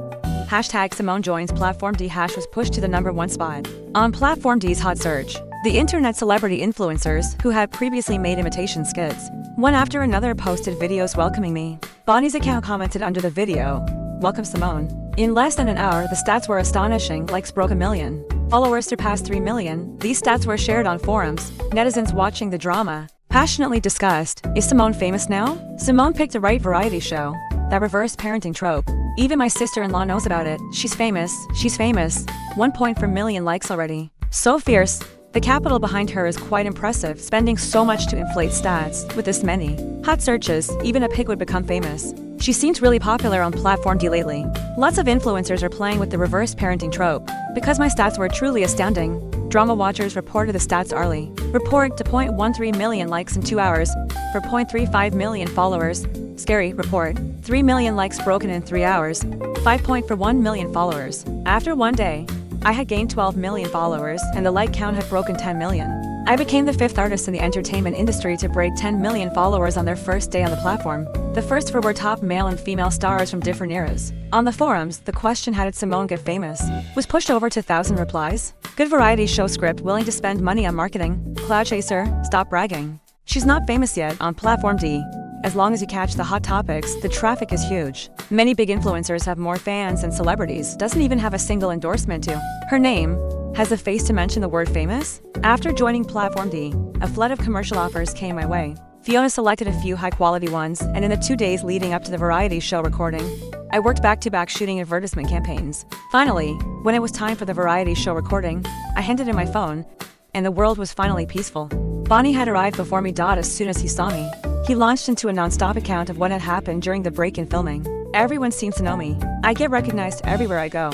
Hashtag Simone joins Platform D hash was pushed to the #1 spot on Platform D's hot search. The internet celebrity influencers who had previously made imitation skits, one after another, posted videos welcoming me. Bonnie's account commented under the video, "Welcome Simone." In less than an hour, the stats were astonishing. Likes broke 1 million. Followers surpassed 3 million. These stats were shared on forums. Netizens watching the drama passionately discussed, is Simone famous now? Simone picked the right variety show. That reverse parenting trope. Even my sister-in-law knows about it. She's famous. She's famous. 1.4 million likes already. So fierce. The capital behind her is quite impressive, spending so much to inflate stats. With this many hot searches, even a pig would become famous. She seems really popular on Platform D lately. Lots of influencers are playing with the reverse parenting trope. Because my stats were truly astounding, drama watchers reported the stats early. Report to 0.13 million likes in 2 hours for 0.35 million followers. Scary. Report 3 million likes broken in 3 hours. 5.41 million followers. After one day, I had gained 12 million followers, and the like count had broken 10 million. I became the 5th artist in the entertainment industry to break 10 million followers on their first day on the platform. The first 4 were top male and female stars from different eras. On the forums, the question "How did Simone get famous?" was pushed over to 1,000 replies. Good variety show script, willing to spend money on marketing. Cloud chaser, stop bragging. She's not famous yet on Platform D. As long as you catch the hot topics, the traffic is huge. Many big influencers have more fans than celebrities, doesn't even have a single endorsement to her name. Has the face to mention the word famous? After joining Platform D, a flood of commercial offers came my way. Fiona selected a few high-quality ones, and in the 2 days leading up to the variety show recording, I worked back-to-back shooting advertisement campaigns. Finally, when it was time for the variety show recording, I handed in my phone, and the world was finally peaceful. Bonnie had arrived before me. As soon as he saw me, he launched into a non-stop account of what had happened during the break-in filming. Everyone seems to know me. I get recognized everywhere I go.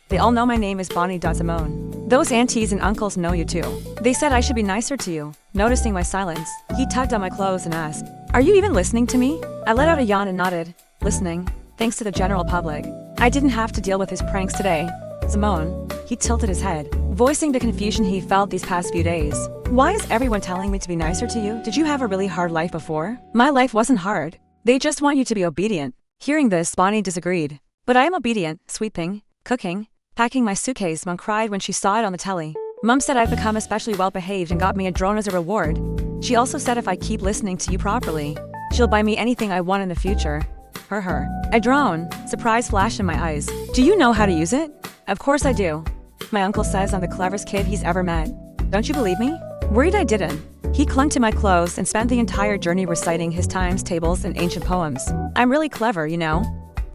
They all know my name is Bonnie Simone. Those aunties and uncles know you too. They said I should be nicer to you. Noticing my silence, he tugged on my clothes and asked, "Are you even listening to me?" I let out a yawn and nodded, listening, thanks to the general public. I didn't have to deal with his pranks today. Simone, he tilted his head, voicing the confusion he felt these past few days. Why is everyone telling me to be nicer to you? Did you have a really hard life before? My life wasn't hard. They just want you to be obedient. Hearing this, Bonnie disagreed. But I am obedient, sweeping, cooking, packing my suitcase, Mom cried when she saw it on the telly. Mom said I've become especially well-behaved and got me a drone as a reward. She also said if I keep listening to you properly, she'll buy me anything I want in the future. Her. A drone. Surprise flashed in my eyes. Do you know how to use it? Of course I do. My uncle says I'm the cleverest kid he's ever met. Don't you believe me? Worried I didn't. He clung to my clothes and spent the entire journey reciting his times tables and ancient poems. I'm really clever, you know.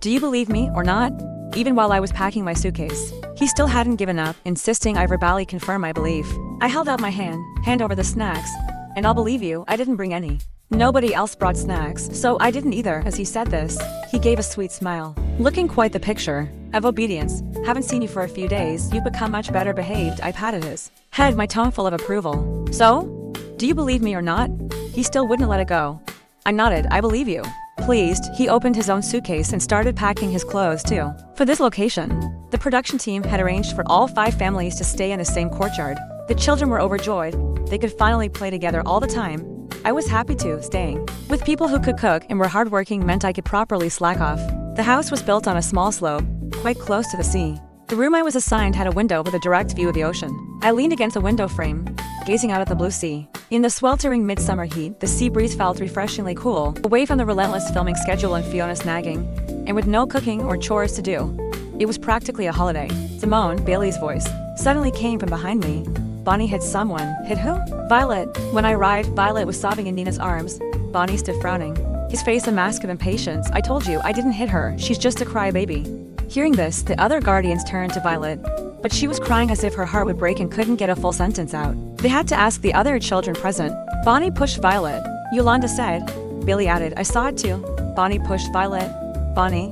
Do you believe me or not? Even while I was packing my suitcase, he still hadn't given up, insisting I verbally confirm my belief. I held out my hand over the snacks, and I'll believe you, I didn't bring any. Nobody else brought snacks, so I didn't either. As he said this, he gave a sweet smile, looking quite the picture of obedience. Haven't seen you for a few days, you've become much better behaved. I patted his head, my tone full of approval. So? Do you believe me or not? He still wouldn't let it go. I nodded, I believe you. Pleased, he opened his own suitcase and started packing his clothes too. For this location, the production team had arranged for all 5 families to stay in the same courtyard. The children were overjoyed. They could finally play together all the time. I was happy too. Staying with people who could cook and were hardworking meant I could properly slack off. The house was built on a small slope, quite close to the sea. The room I was assigned had a window with a direct view of the ocean. I leaned against the window frame, gazing out at the blue sea. In the sweltering midsummer heat, the sea breeze felt refreshingly cool, away from the relentless filming schedule and Fiona's nagging, and with no cooking or chores to do. It was practically a holiday. Simone, Bailey's voice, suddenly came from behind me. Bonnie hit someone. Hit who? Violet. When I arrived, Violet was sobbing in Nina's arms. Bonnie stood frowning, his face a mask of impatience. I told you, I didn't hit her. She's just a crybaby. Hearing this, the other guardians turned to Violet, but she was crying as if her heart would break and couldn't get a full sentence out. They had to ask the other children present. Bonnie pushed Violet. Yolanda said. Billy added, I saw it too. Bonnie pushed Violet. Bonnie,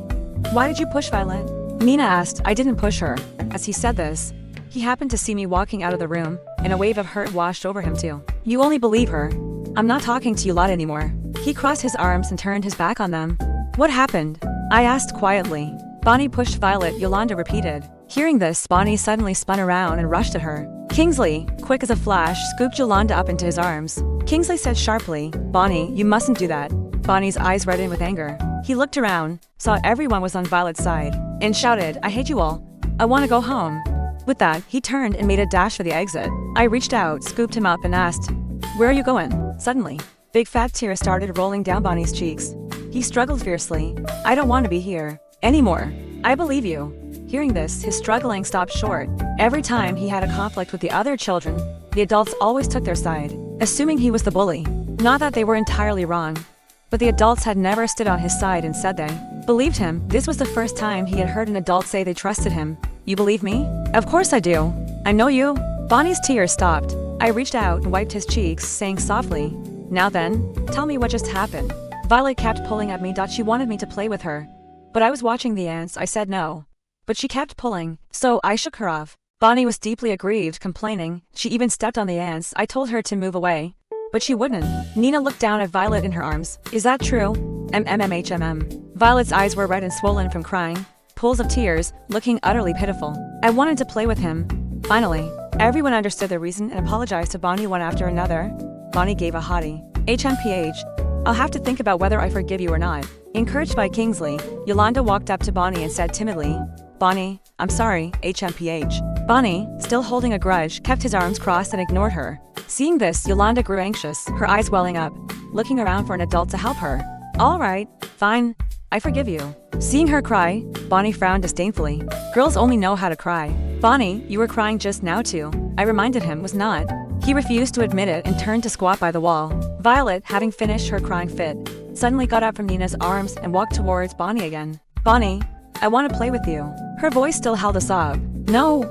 why did you push Violet? Nina asked. I didn't push her. As he said this, he happened to see me walking out of the room, and a wave of hurt washed over him too. You only believe her. I'm not talking to you lot anymore. He crossed his arms and turned his back on them. What happened? I asked quietly. Bonnie pushed Violet, Yolanda repeated. Hearing this, Bonnie suddenly spun around and rushed at her. Kingsley, quick as a flash, scooped Yolanda up into his arms. Kingsley said sharply, Bonnie, you mustn't do that. Bonnie's eyes reddened with anger. He looked around, saw everyone was on Violet's side, and shouted, I hate you all. I want to go home. With that, he turned and made a dash for the exit. I reached out, scooped him up and asked, where are you going? Suddenly, big fat tears started rolling down Bonnie's cheeks. He struggled fiercely. I don't want to be here anymore. I believe you. Hearing this, his struggling stopped short. Every time he had a conflict with the other children, the adults always took their side, assuming he was the bully. Not that they were entirely wrong, but the adults had never stood on his side and said they believed him. This was the first time he had heard an adult say they trusted him. You believe me? Of course I do. I know you. Bonnie's tears stopped. I reached out and wiped his cheeks, saying softly, now then, tell me what just happened. Violet kept pulling at me. She wanted me to play with her. But I was watching the ants. I said no. But she kept pulling, so I shook her off. Bonnie was deeply aggrieved, complaining. She even stepped on the ants. I told her to move away, but she wouldn't. Nina looked down at Violet in her arms. Is that true? MMMHMM. Violet's eyes were red and swollen from crying, pools of tears, looking utterly pitiful. I wanted to play with him. Finally, everyone understood the reason and apologized to Bonnie one after another. Bonnie gave a haughty HMPH. I'll have to think about whether I forgive you or not. Encouraged by Kingsley, Yolanda walked up to Bonnie and said timidly, Bonnie, I'm sorry, HMPH. Bonnie, still holding a grudge, kept his arms crossed and ignored her. Seeing this, Yolanda grew anxious, her eyes welling up, looking around for an adult to help her. All right, fine, I forgive you. Seeing her cry, Bonnie frowned disdainfully. Girls only know how to cry. Bonnie, you were crying just now too. I reminded him was not. He refused to admit it and turned to squat by the wall. Violet, having finished her crying fit, suddenly got up from Nina's arms and walked towards Bonnie again. Bonnie, I want to play with you. Her voice still held a sob. No,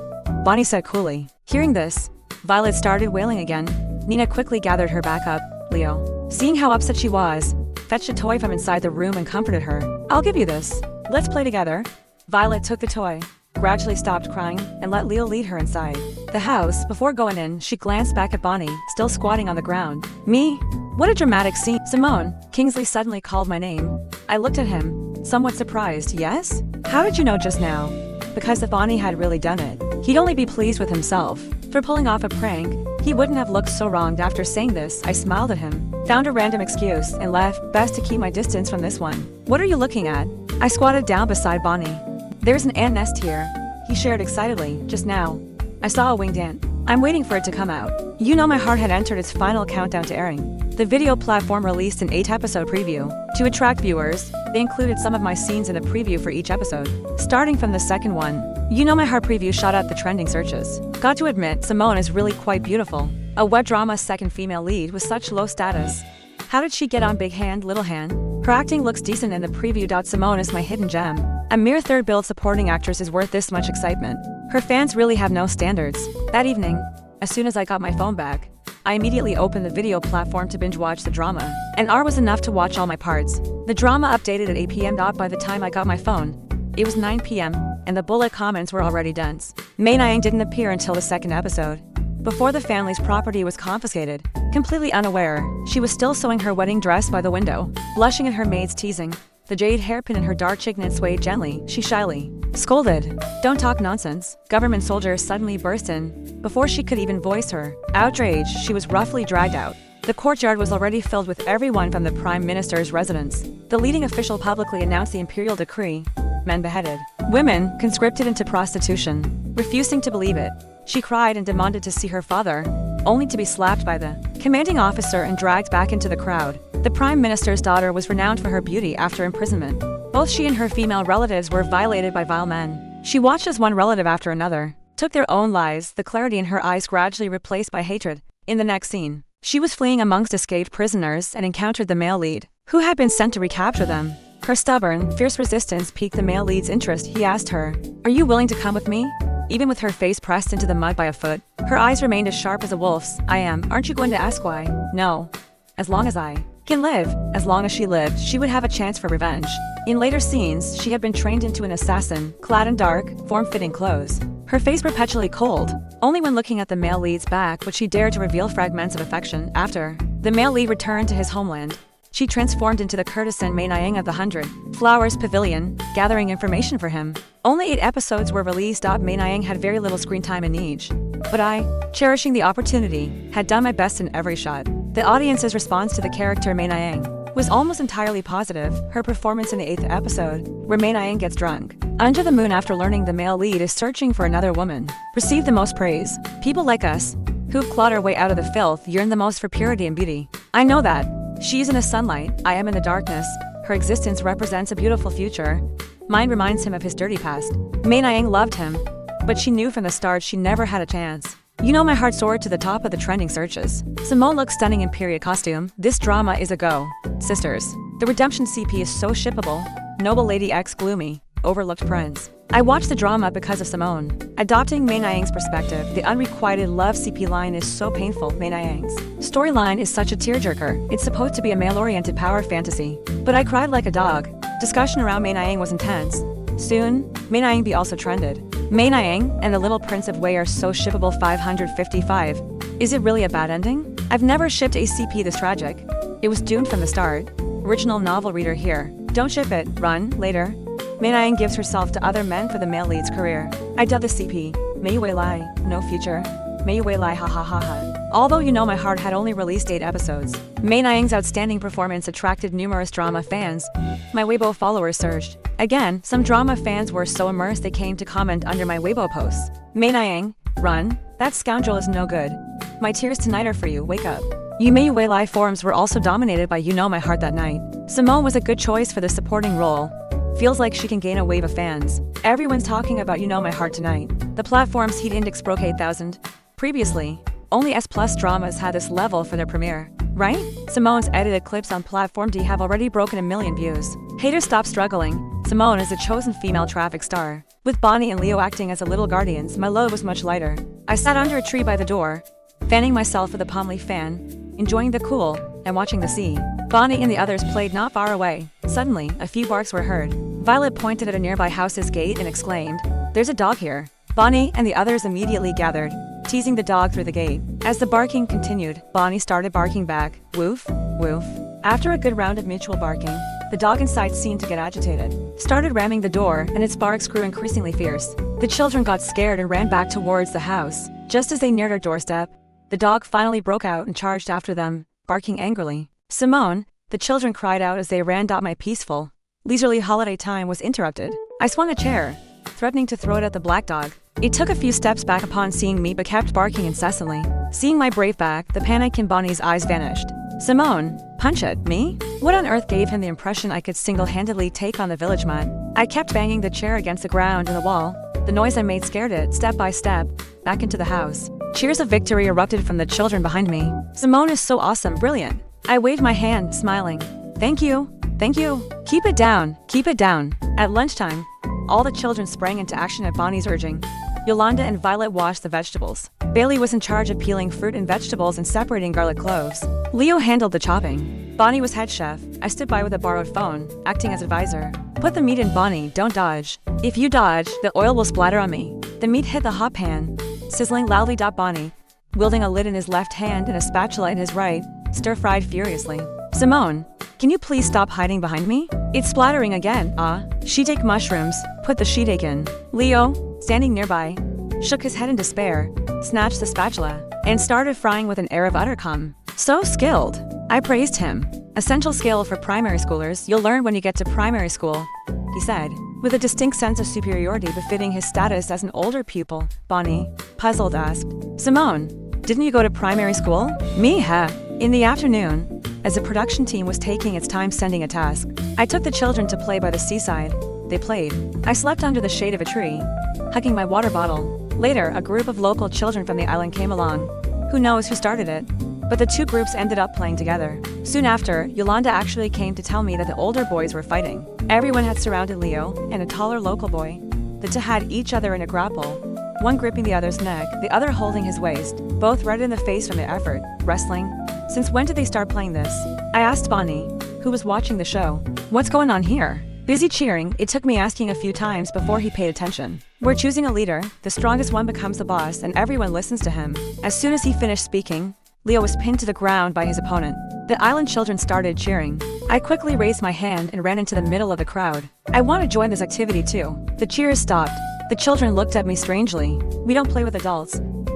Bonnie said coolly. Hearing this, Violet started wailing again. Nina quickly gathered her back up. Leo, seeing how upset she was, fetched a toy from inside the room and comforted her. I'll give you this. Let's play together. Violet took the toy, gradually stopped crying, and let Leo lead her inside the house. Before going in, she glanced back at Bonnie, still squatting on the ground. Me? What a dramatic scene. Simone, Kingsley suddenly called my name. I looked at him, somewhat surprised. Yes? How did you know just now? Because if Bonnie had really done it, he'd only be pleased with himself. For pulling off a prank, he wouldn't have looked so wronged. After saying this, I smiled at him, found a random excuse, and left. Best to keep my distance from this one. What are you looking at? I squatted down beside Bonnie. There's an ant nest here, he shared excitedly. Just now, I saw a winged ant. I'm waiting for it to come out. You know, my heart had entered its final countdown to airing. The video platform released an 8-episode preview. To attract viewers, they included some of my scenes in the preview for each episode. Starting from the second one, You Know My Heart preview shot up the trending searches. Got to admit, Simone is really quite beautiful. A web drama's second female lead with such low status. How did she get on Big Hand, Little Hand? Her acting looks decent in the preview. Simone is my hidden gem. A mere third-billed supporting actress is worth this much excitement. Her fans really have no standards. That evening, as soon as I got my phone back, I immediately opened the video platform to binge-watch the drama. An hour was enough to watch all my parts. The drama updated at 8 p.m. By the time I got my phone, it was 9 p.m., and the bullet comments were already dense. Mei Niang didn't appear until the second episode. Before the family's property was confiscated, completely unaware, she was still sewing her wedding dress by the window, blushing at her maid's teasing. The jade hairpin in her dark chignon swayed gently. She shyly scolded, "Don't talk nonsense." Government soldiers suddenly burst in. Before she could even voice her outrage, she was roughly dragged out. The courtyard was already filled with everyone from the Prime Minister's residence. The leading official publicly announced the imperial decree. Men beheaded. Women conscripted into prostitution. Refusing to believe it, she cried and demanded to see her father, only to be slapped by the commanding officer and dragged back into the crowd. The Prime Minister's daughter was renowned for her beauty after imprisonment. Both she and her female relatives were violated by vile men. She watched as one relative after another took their own lives, the clarity in her eyes gradually replaced by hatred. In the next scene, she was fleeing amongst escaped prisoners and encountered the male lead, who had been sent to recapture them. Her stubborn, fierce resistance piqued the male lead's interest. He asked her, "Are you willing to come with me?" Even with her face pressed into the mud by a foot, her eyes remained as sharp as a wolf's. "I am. Aren't you going to ask why?" "No. As long as I can live." As long as she lived, she would have a chance for revenge. In later scenes, she had been trained into an assassin, clad in dark, form-fitting clothes. Her face perpetually cold. Only when looking at the male lead's back would she dare to reveal fragments of affection. After the male lead returned to his homeland, she transformed into the courtesan Mei Niang of the 100 Flowers Pavilion, gathering information for him. Only 8 episodes were released. Mei Niang had very little screen time in each. But I, cherishing the opportunity, had done my best in every shot. The audience's response to the character Mei Niang was almost entirely positive. Her performance in the 8th episode, where Mei Niang gets drunk under the moon after learning the male lead is searching for another woman, received the most praise. People like us, who've clawed our way out of the filth, yearn the most for purity and beauty. I know that. She is in the sunlight, I am in the darkness. Her existence represents a beautiful future. Mine reminds him of his dirty past. Mei Niang loved him, but she knew from the start she never had a chance. You Know My Heart soared to the top of the trending searches. Simone looks stunning in period costume. This drama is a go. Sisters. The redemption CP is so shippable. Noble Lady X gloomy, overlooked prince. I watched the drama because of Simone. Adopting Mei Niang's perspective, the unrequited love CP line is so painful. Mei Niang's storyline is such a tearjerker. It's supposed to be a male-oriented power fantasy, but I cried like a dog. Discussion around Mei Niang was intense. Soon, Mei Niang be also trended. Mei Niang and the Little Prince of Wei are so shippable. 555. Is it really a bad ending? I've never shipped a CP this tragic. It was doomed from the start. Original novel reader here. Don't ship it. Run. Later. Mei Nayang gives herself to other men for the male lead's career. I dub the CP. Mei Wei Lai, no future. Mei Wei Lai ha ha ha ha. Although You Know My Heart had only released 8 episodes, Mei Nayang's outstanding performance attracted numerous drama fans. My Weibo followers surged. Again, some drama fans were so immersed they came to comment under my Weibo posts. Mei Nayang, run, that scoundrel is no good. My tears tonight are for you, wake up. Mei Wei Lai forums were also dominated by You Know My Heart that night. Simone was a good choice for the supporting role. Feels like she can gain a wave of fans. Everyone's talking about You Know My Heart tonight. The platform's heat index broke 8,000. Previously, only S+ dramas had this level for their premiere, right? Simone's edited clips on Platform D have already broken 1 million views. Haters stop struggling. Simone is the chosen female traffic star. With Bonnie and Leo acting as the little guardians, my load was much lighter. I sat under a tree by the door, fanning myself with a palm leaf fan, enjoying the cool and watching the sea. Bonnie and the others played not far away. Suddenly, a few barks were heard. Violet pointed at a nearby house's gate and exclaimed, "There's a dog here." Bonnie and the others immediately gathered, teasing the dog through the gate. As the barking continued, Bonnie started barking back, woof, woof. After a good round of mutual barking, the dog inside seemed to get agitated, started ramming the door, and its barks grew increasingly fierce. The children got scared and ran back towards the house. Just as they neared our doorstep, the dog finally broke out and charged after them, barking angrily. Simone, the children cried out as they ran. My peaceful, leisurely holiday time was interrupted. I swung a chair, threatening to throw it at the black dog. It took a few steps back upon seeing me but kept barking incessantly. Seeing my brave back, the panic in Bonnie's eyes vanished. Simone, punch it, me? What on earth gave him the impression I could single-handedly take on the village mutt? I kept banging the chair against the ground and the wall. The noise I made scared it, step by step, back into the house. Cheers of victory erupted from the children behind me. Simone is so awesome, brilliant. I waved my hand, smiling. Thank you, thank you. Keep it down, keep it down. At lunchtime, all the children sprang into action at Bonnie's urging. Yolanda and Violet washed the vegetables. Bailey was in charge of peeling fruit and vegetables and separating garlic cloves. Leo handled the chopping. Bonnie was head chef. I stood by with a borrowed phone, acting as advisor. Put the meat in, Bonnie, don't dodge. If you dodge, the oil will splatter on me. The meat hit the hot pan, sizzling loudly. Bonnie, wielding a lid in his left hand and a spatula in his right, stir-fried furiously. Simone, can you please stop hiding behind me? It's splattering again. Shiitake mushrooms, put the shiitake in. Leo, standing nearby, shook his head in despair, snatched the spatula, and started frying with an air of utter calm. So skilled. I praised him. Essential skill for primary schoolers, you'll learn when you get to primary school, he said, with a distinct sense of superiority befitting his status as an older pupil. Bonnie, puzzled, asked, Simone, didn't you go to primary school? Me, huh? In the afternoon, as the production team was taking its time sending a task, I took the children to play by the seaside. They played. I slept under the shade of a tree, hugging my water bottle. Later, a group of local children from the island came along. Who knows who started it? But the two groups ended up playing together. Soon after, Yolanda actually came to tell me that the older boys were fighting. Everyone had surrounded Leo and a taller local boy. The two had each other in a grapple, one gripping the other's neck, the other holding his waist, both red in the face from the effort. Wrestling? Since when did they start playing this? I asked Bonnie, who was watching the show. What's going on here? Busy cheering, it took me asking a few times before he paid attention. We're choosing a leader, the strongest one becomes the boss and everyone listens to him. As soon as he finished speaking, Leo was pinned to the ground by his opponent. The island children started cheering. I quickly raised my hand and ran into the middle of the crowd. I want to join this activity too. The cheers stopped. The children looked at me strangely. We don't play with adults,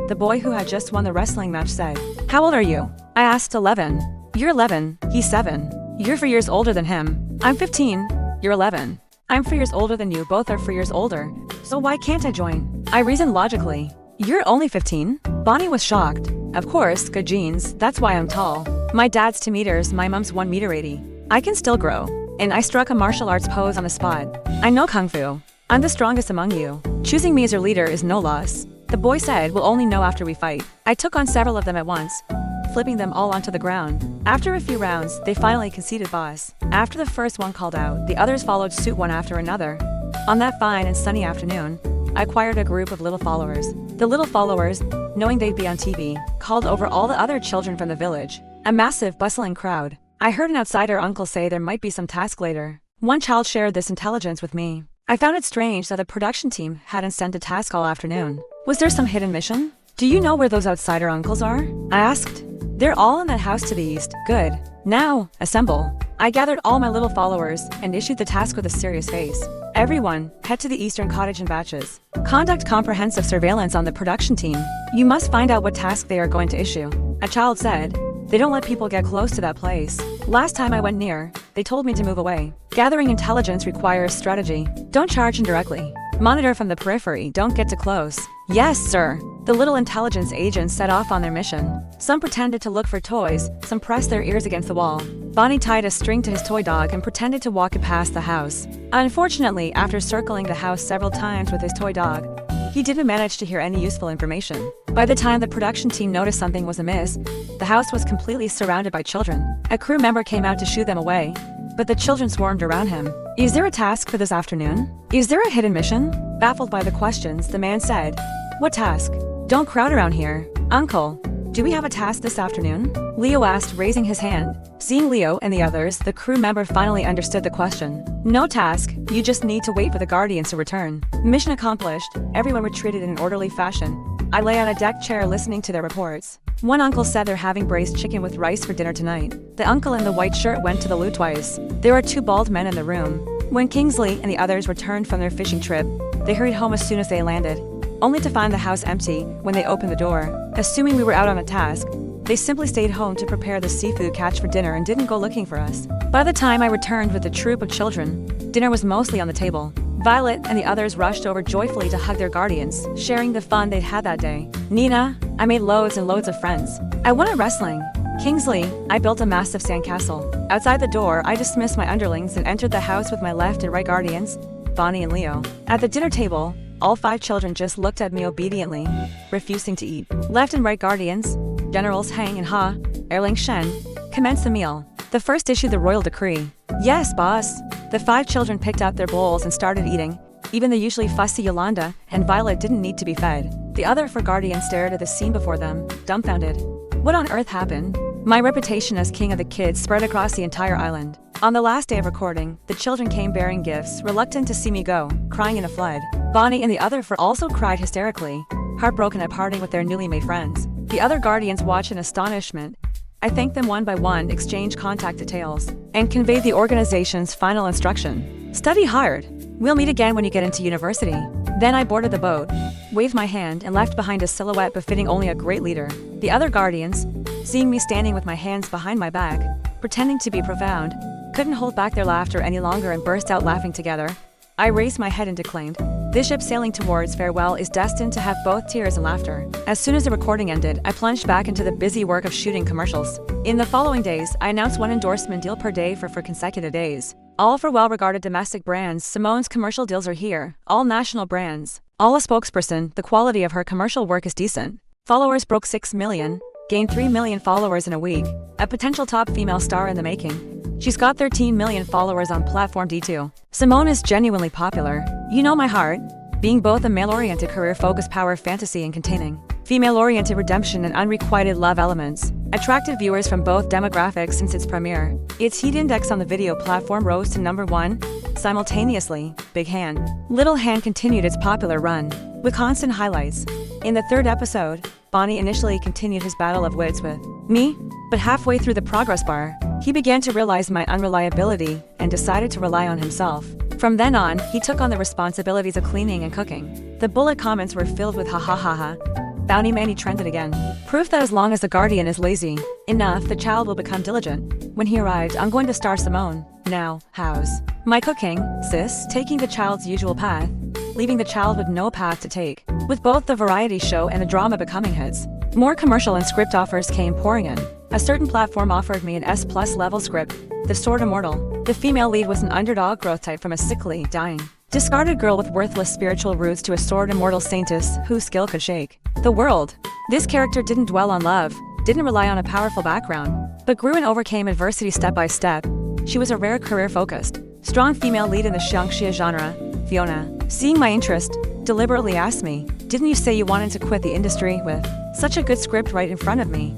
the boy who had just won the wrestling match said. How old are you? I asked. 11. You're 11. He's 7. You're 4 years older than him. I'm 15. You're 11. I'm 4 years older than you. Both are 4 years older. So why can't I join? I reasoned logically. You're only 15? Bonnie was shocked. Of course, good genes. That's why I'm tall. My dad's 2 meters, my mom's 1 meter 80. I can still grow. And I struck a martial arts pose on the spot. I know Kung Fu. I'm the strongest among you. Choosing me as your leader is no loss. The boy said we'll only know after we fight. I took on several of them at once, flipping them all onto the ground. After a few rounds, they finally conceded boss. After the first one called out, the others followed suit one after another. On that fine and sunny afternoon, I acquired a group of little followers. The little followers, knowing they'd be on TV, called over all the other children from the village. A massive, bustling crowd. I heard an outsider uncle say there might be some task later. One child shared this intelligence with me. I found it strange that the production team hadn't sent a task all afternoon. Was there some hidden mission? Do you know where those outsider uncles are? I asked. They're all in that house to the east. Good. Now, assemble. I gathered all my little followers and issued the task with a serious face. Everyone, head to the Eastern Cottage in batches. Conduct comprehensive surveillance on the production team. You must find out what task they are going to issue. A child said, "They don't let people get close to that place. Last time I went near, they told me to move away." Gathering intelligence requires strategy. Don't charge indirectly. Monitor from the periphery, don't get too close. Yes, sir. The little intelligence agents set off on their mission. Some pretended to look for toys, some pressed their ears against the wall. Bonnie tied a string to his toy dog and pretended to walk it past the house. Unfortunately, after circling the house several times with his toy dog, he didn't manage to hear any useful information. By the time the production team noticed something was amiss, the house was completely surrounded by children. A crew member came out to shoo them away, but the children swarmed around him. "Is there a task for this afternoon? Is there a hidden mission?" Baffled by the questions, the man said, "What task? Don't crowd around here. Uncle, do we have a task this afternoon?" Leo asked, raising his hand. Seeing Leo and the others, the crew member finally understood the question. "No task, you just need to wait for the Guardians to return." Mission accomplished, everyone retreated in an orderly fashion. I lay on a deck chair listening to their reports. One uncle said they're having braised chicken with rice for dinner tonight. The uncle in the white shirt went to the loo twice. There were two bald men in the room. When Kingsley and the others returned from their fishing trip, they hurried home as soon as they landed, only to find the house empty when they opened the door. Assuming we were out on a task, they simply stayed home to prepare the seafood catch for dinner and didn't go looking for us. By the time I returned with the troop of children, dinner was mostly on the table. Violet and the others rushed over joyfully to hug their guardians, sharing the fun they'd had that day. "Nina, I made loads and loads of friends. I won at wrestling." "Kingsley, I built a massive sandcastle." Outside the door, I dismissed my underlings and entered the house with my left and right guardians, Bonnie and Leo. At the dinner table, all 5 children just looked at me obediently, refusing to eat. Left and right guardians, Generals Hang and Ha, Erling Shen, commenced the meal. The first issued the royal decree. "Yes, boss." The 5 children picked up their bowls and started eating. Even the usually fussy Yolanda and Violet didn't need to be fed. The other 4 guardians stared at the scene before them, dumbfounded. What on earth happened? My reputation as king of the kids spread across the entire island. On the last day of recording, the children came bearing gifts, reluctant to see me go, crying in a flood. Bonnie and the other 4 also cried hysterically, heartbroken at parting with their newly made friends. The other guardians watched in astonishment. I thanked them one by one, exchanged contact details, and conveyed the organization's final instruction. "Study hard. We'll meet again when you get into university." Then I boarded the boat, waved my hand, and left behind a silhouette befitting only a great leader. The other guardians, seeing me standing with my hands behind my back, pretending to be profound, couldn't hold back their laughter any longer and burst out laughing together. I raised my head and declaimed, "This ship sailing towards farewell is destined to have both tears and laughter." As soon as the recording ended, I plunged back into the busy work of shooting commercials. In the following days, I announced 1 endorsement deal per day for 4 consecutive days. All for well-regarded domestic brands. Simone's commercial deals are here. All national brands. All a spokesperson. The quality of her commercial work is decent. Followers broke 6 million. Gained 3 million followers in a week. A potential top female star in the making. She's got 13 million followers on platform D2. Simone is genuinely popular. You know my heart. Being both a male-oriented career-focused power fantasy and containing female-oriented redemption and unrequited love elements, attracted viewers from both demographics since its premiere. Its heat index on the video platform rose to number 1. Simultaneously, Big Hand. Little Hand continued its popular run, with constant highlights. In the 3rd episode, Bonnie initially continued his battle of wits with me, but halfway through the progress bar, he began to realize my unreliability and decided to rely on himself. From then on, he took on the responsibilities of cleaning and cooking. The bullet comments were filled with ha ha ha ha. Bounty Manny trended again. Proof that as long as the guardian is lazy enough, the child will become diligent. When he arrived, I'm going to star Simone. Now, how's my cooking, sis? Taking the child's usual path, leaving the child with no path to take. With both the variety show and the drama becoming hits, more commercial and script offers came pouring in. A certain platform offered me an S+ level script, The Sword Immortal. The female lead was an underdog growth type from a sickly, dying, discarded girl with worthless spiritual roots to a sword immortal saintess whose skill could shake the world. This character didn't dwell on love, didn't rely on a powerful background, but grew and overcame adversity step by step. She was a rare career-focused, strong female lead in the xiangxia genre. Fiona, seeing my interest, deliberately asked me, "Didn't you say you wanted to quit the industry with such a good script right in front of me?"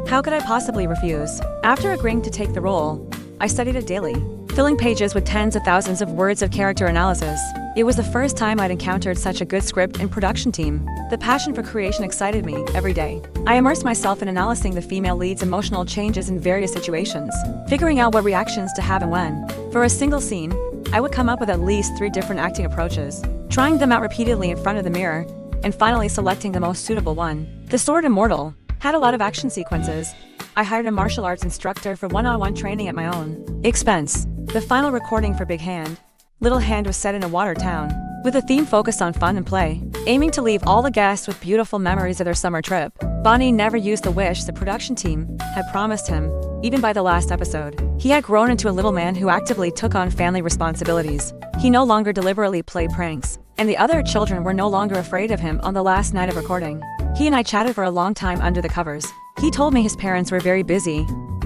How could I possibly refuse? After agreeing to take the role, I studied it daily, filling pages with tens of thousands of words of character analysis. It was the first time I'd encountered such a good script and production team. The passion for creation excited me every day. I immersed myself in analyzing the female lead's emotional changes in various situations, figuring out what reactions to have and when. For a single scene, I would come up with at least 3 different acting approaches, trying them out repeatedly in front of the mirror, and finally selecting the most suitable one. The Sword Immortal had a lot of action sequences. I hired a martial arts instructor for one-on-one training at my own expense. The final recording for Big Hand, Little Hand was set in a water town, with a theme focused on fun and play, aiming to leave all the guests with beautiful memories of their summer trip. Bonnie never used the wish the production team had promised him, even by the last episode. He had grown into a little man who actively took on family responsibilities. He no longer deliberately played pranks, and the other children were no longer afraid of him on the last night of recording. He and I chatted for a long time under the covers. He told me his parents were very busy.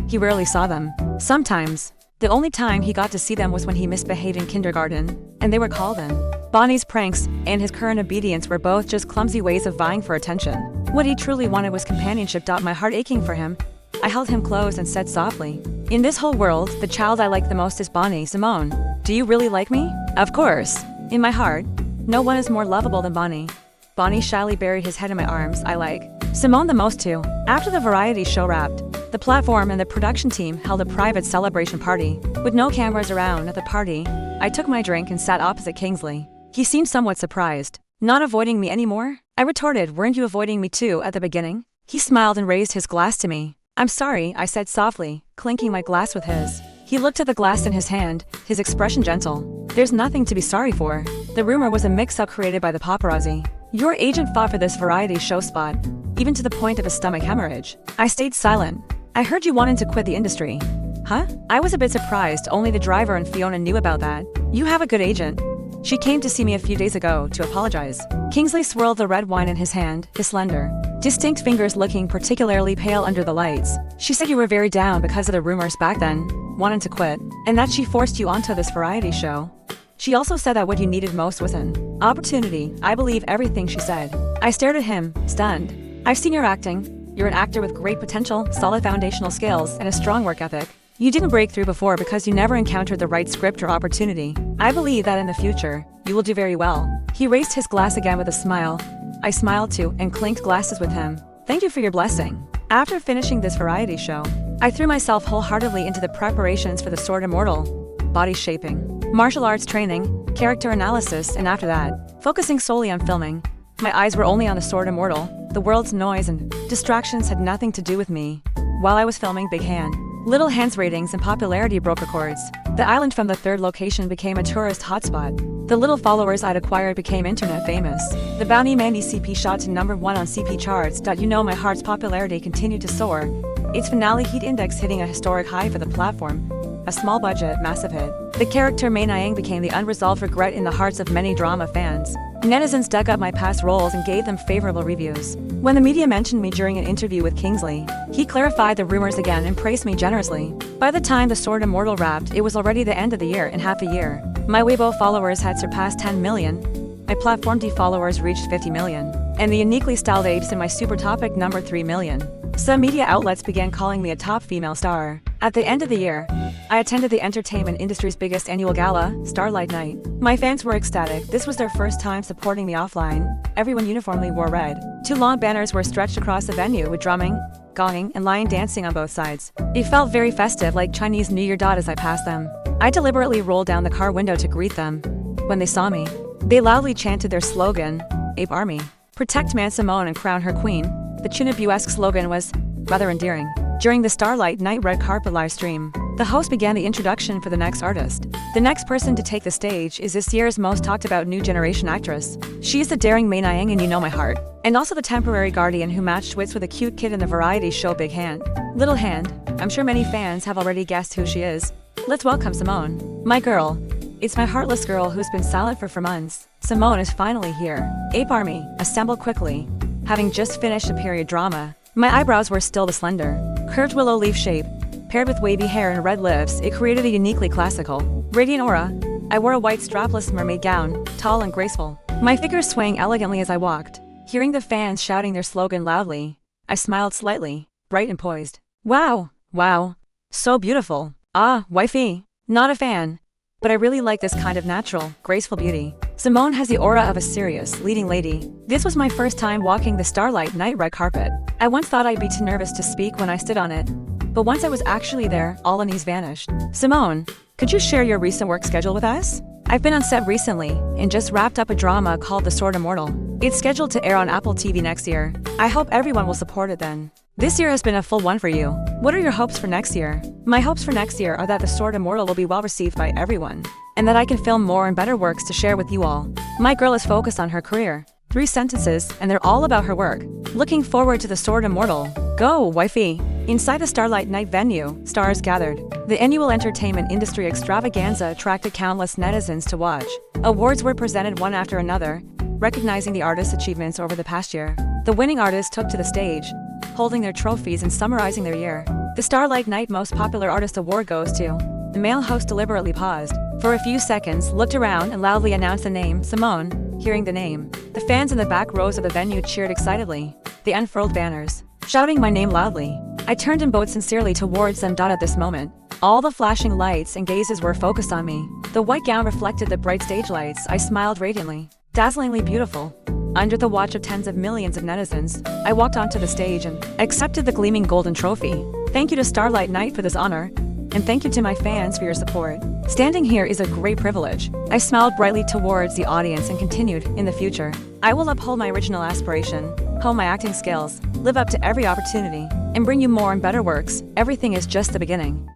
He rarely saw them. Sometimes, the only time he got to see them was when he misbehaved in kindergarten, and they were called in. Bonnie's pranks and his current obedience were both just clumsy ways of vying for attention. What he truly wanted was companionship. My heart aching for him, I held him close and said softly, "In this whole world, the child I like the most is Bonnie. Simone, do you really like me?" Of course. In my heart, no one is more lovable than Bonnie. Bonnie shyly buried his head in my arms. I like Simone the most too. After the variety show wrapped, the platform and the production team held a private celebration party. With no cameras around at the party, I took my drink and sat opposite Kingsley. He seemed somewhat surprised. Not avoiding me anymore? I retorted, "Weren't you avoiding me too at the beginning?" He smiled and raised his glass to me. "I'm sorry," I said softly, clinking my glass with his. He looked at the glass in his hand, his expression gentle. "There's nothing to be sorry for. The rumor was a mix-up created by the paparazzi. Your agent fought for this variety show spot, even to the point of a stomach hemorrhage." I stayed silent. "I heard you wanted to quit the industry." Huh? I was a bit surprised. Only the driver and Fiona knew about that. "You have a good agent. She came to see me a few days ago to apologize." Kingsley swirled the red wine in his hand, his slender, distinct fingers looking particularly pale under the lights. "She said you were very down because of the rumors back then, wanting to quit, and that she forced you onto this variety show. She also said that what you needed most was an opportunity." I believe everything she said. I stared at him, stunned. "I've seen your acting. You're an actor with great potential, solid foundational skills, and a strong work ethic. You didn't break through before because you never encountered the right script or opportunity. I believe that in the future, you will do very well." He raised his glass again with a smile. I smiled too and clinked glasses with him. "Thank you for your blessing." After finishing this variety show, I threw myself wholeheartedly into the preparations for the Sword Immortal. Body shaping, martial arts training, character analysis, and after that, focusing solely on filming. My eyes were only on the Sword Immortal. The world's noise and distractions had nothing to do with me. While I was filming Big Hand, Little Hand's ratings and popularity broke records. The island from the 3rd location became a tourist hotspot. The little followers I'd acquired became internet famous. The Bounty Mandy CP shot to #1 on CP charts. You know my heart's popularity continued to soar, its finale heat index hitting a historic high for the platform. A small budget, massive hit. The character Mei Niang became the unresolved regret in the hearts of many drama fans. Netizens dug up my past roles and gave them favorable reviews. When the media mentioned me during an interview with Kingsley, he clarified the rumors again and praised me generously. By the time the Sword Immortal wrapped, it was already the end of the year and half a year. My Weibo followers had surpassed 10 million. My Platform D followers reached 50 million. And the uniquely styled apes in my super topic numbered 3 million. Some media outlets began calling me a top female star. At the end of the year, I attended the entertainment industry's biggest annual gala, Starlight Night. My fans were ecstatic. This was their first time supporting me offline. Everyone uniformly wore red. 2 long banners were stretched across the venue with drumming, gonging, and lion dancing on both sides. It felt very festive, like Chinese New Year. As I passed them, I deliberately rolled down the car window to greet them. When they saw me, they loudly chanted their slogan, "Ape Army. Protect Man Simone and crown her queen." The Chinabu-esque slogan was rather endearing. During the Starlight Night red carpet live stream, the host began the introduction for the next artist. The next person to take the stage is this year's most talked about new generation actress. She is the daring Mei Niang and You Know My Heart, and also the temporary guardian who matched wits with a cute kid in the variety show Big Hand. Little Hand. I'm sure many fans have already guessed who she is. Let's welcome Simone. My girl. It's my heartless girl who's been silent for months. Simone is finally here. Ape Army, assemble quickly. Having just finished a period drama, my eyebrows were still the slender, curved willow leaf shape. Paired with wavy hair and red lips, it created a uniquely classical, radiant aura. I wore a white strapless mermaid gown, tall and graceful, my figure swaying elegantly as I walked. Hearing the fans shouting their slogan loudly, I smiled slightly, bright and poised. Wow, wow, so beautiful. Ah, wifey, not a fan, but I really like this kind of natural, graceful beauty. Simone has the aura of a serious, leading lady. This was my first time walking the Starlight Night red carpet. I once thought I'd be too nervous to speak when I stood on it. But once I was actually there, all unease vanished. Simone, could you share your recent work schedule with us? I've been on set recently and just wrapped up a drama called The Sword Immortal. It's scheduled to air on Apple TV next year. I hope everyone will support it then. This year has been a full one for you. What are your hopes for next year? My hopes for next year are that The Sword Immortal will be well received by everyone, and that I can film more and better works to share with you all. My girl is focused on her career. 3 sentences, and they're all about her work. Looking forward to The Sword Immortal. Go, wifey! Inside the Starlight Night venue, stars gathered. The annual entertainment industry extravaganza attracted countless netizens to watch. Awards were presented one after another, recognizing the artists' achievements over the past year. The winning artists took to the stage, holding their trophies and summarizing their year. The Starlight Night Most Popular Artist Award goes to... The male host deliberately paused for a few seconds, looked around and loudly announced the name, Simone. Hearing the name, the fans in the back rows of the venue cheered excitedly. They unfurled banners, shouting my name loudly. I turned and bowed sincerely towards them. At this moment, all the flashing lights and gazes were focused on me. The white gown reflected the bright stage lights. I smiled radiantly, dazzlingly beautiful. Under the watch of tens of millions of netizens, I walked onto the stage and accepted the gleaming golden trophy. Thank you to Starlight Night for this honor, and thank you to my fans for your support. Standing here is a great privilege. I smiled brightly towards the audience and continued, in the future, I will uphold my original aspiration, hone my acting skills, live up to every opportunity, and bring you more and better works. Everything is just the beginning.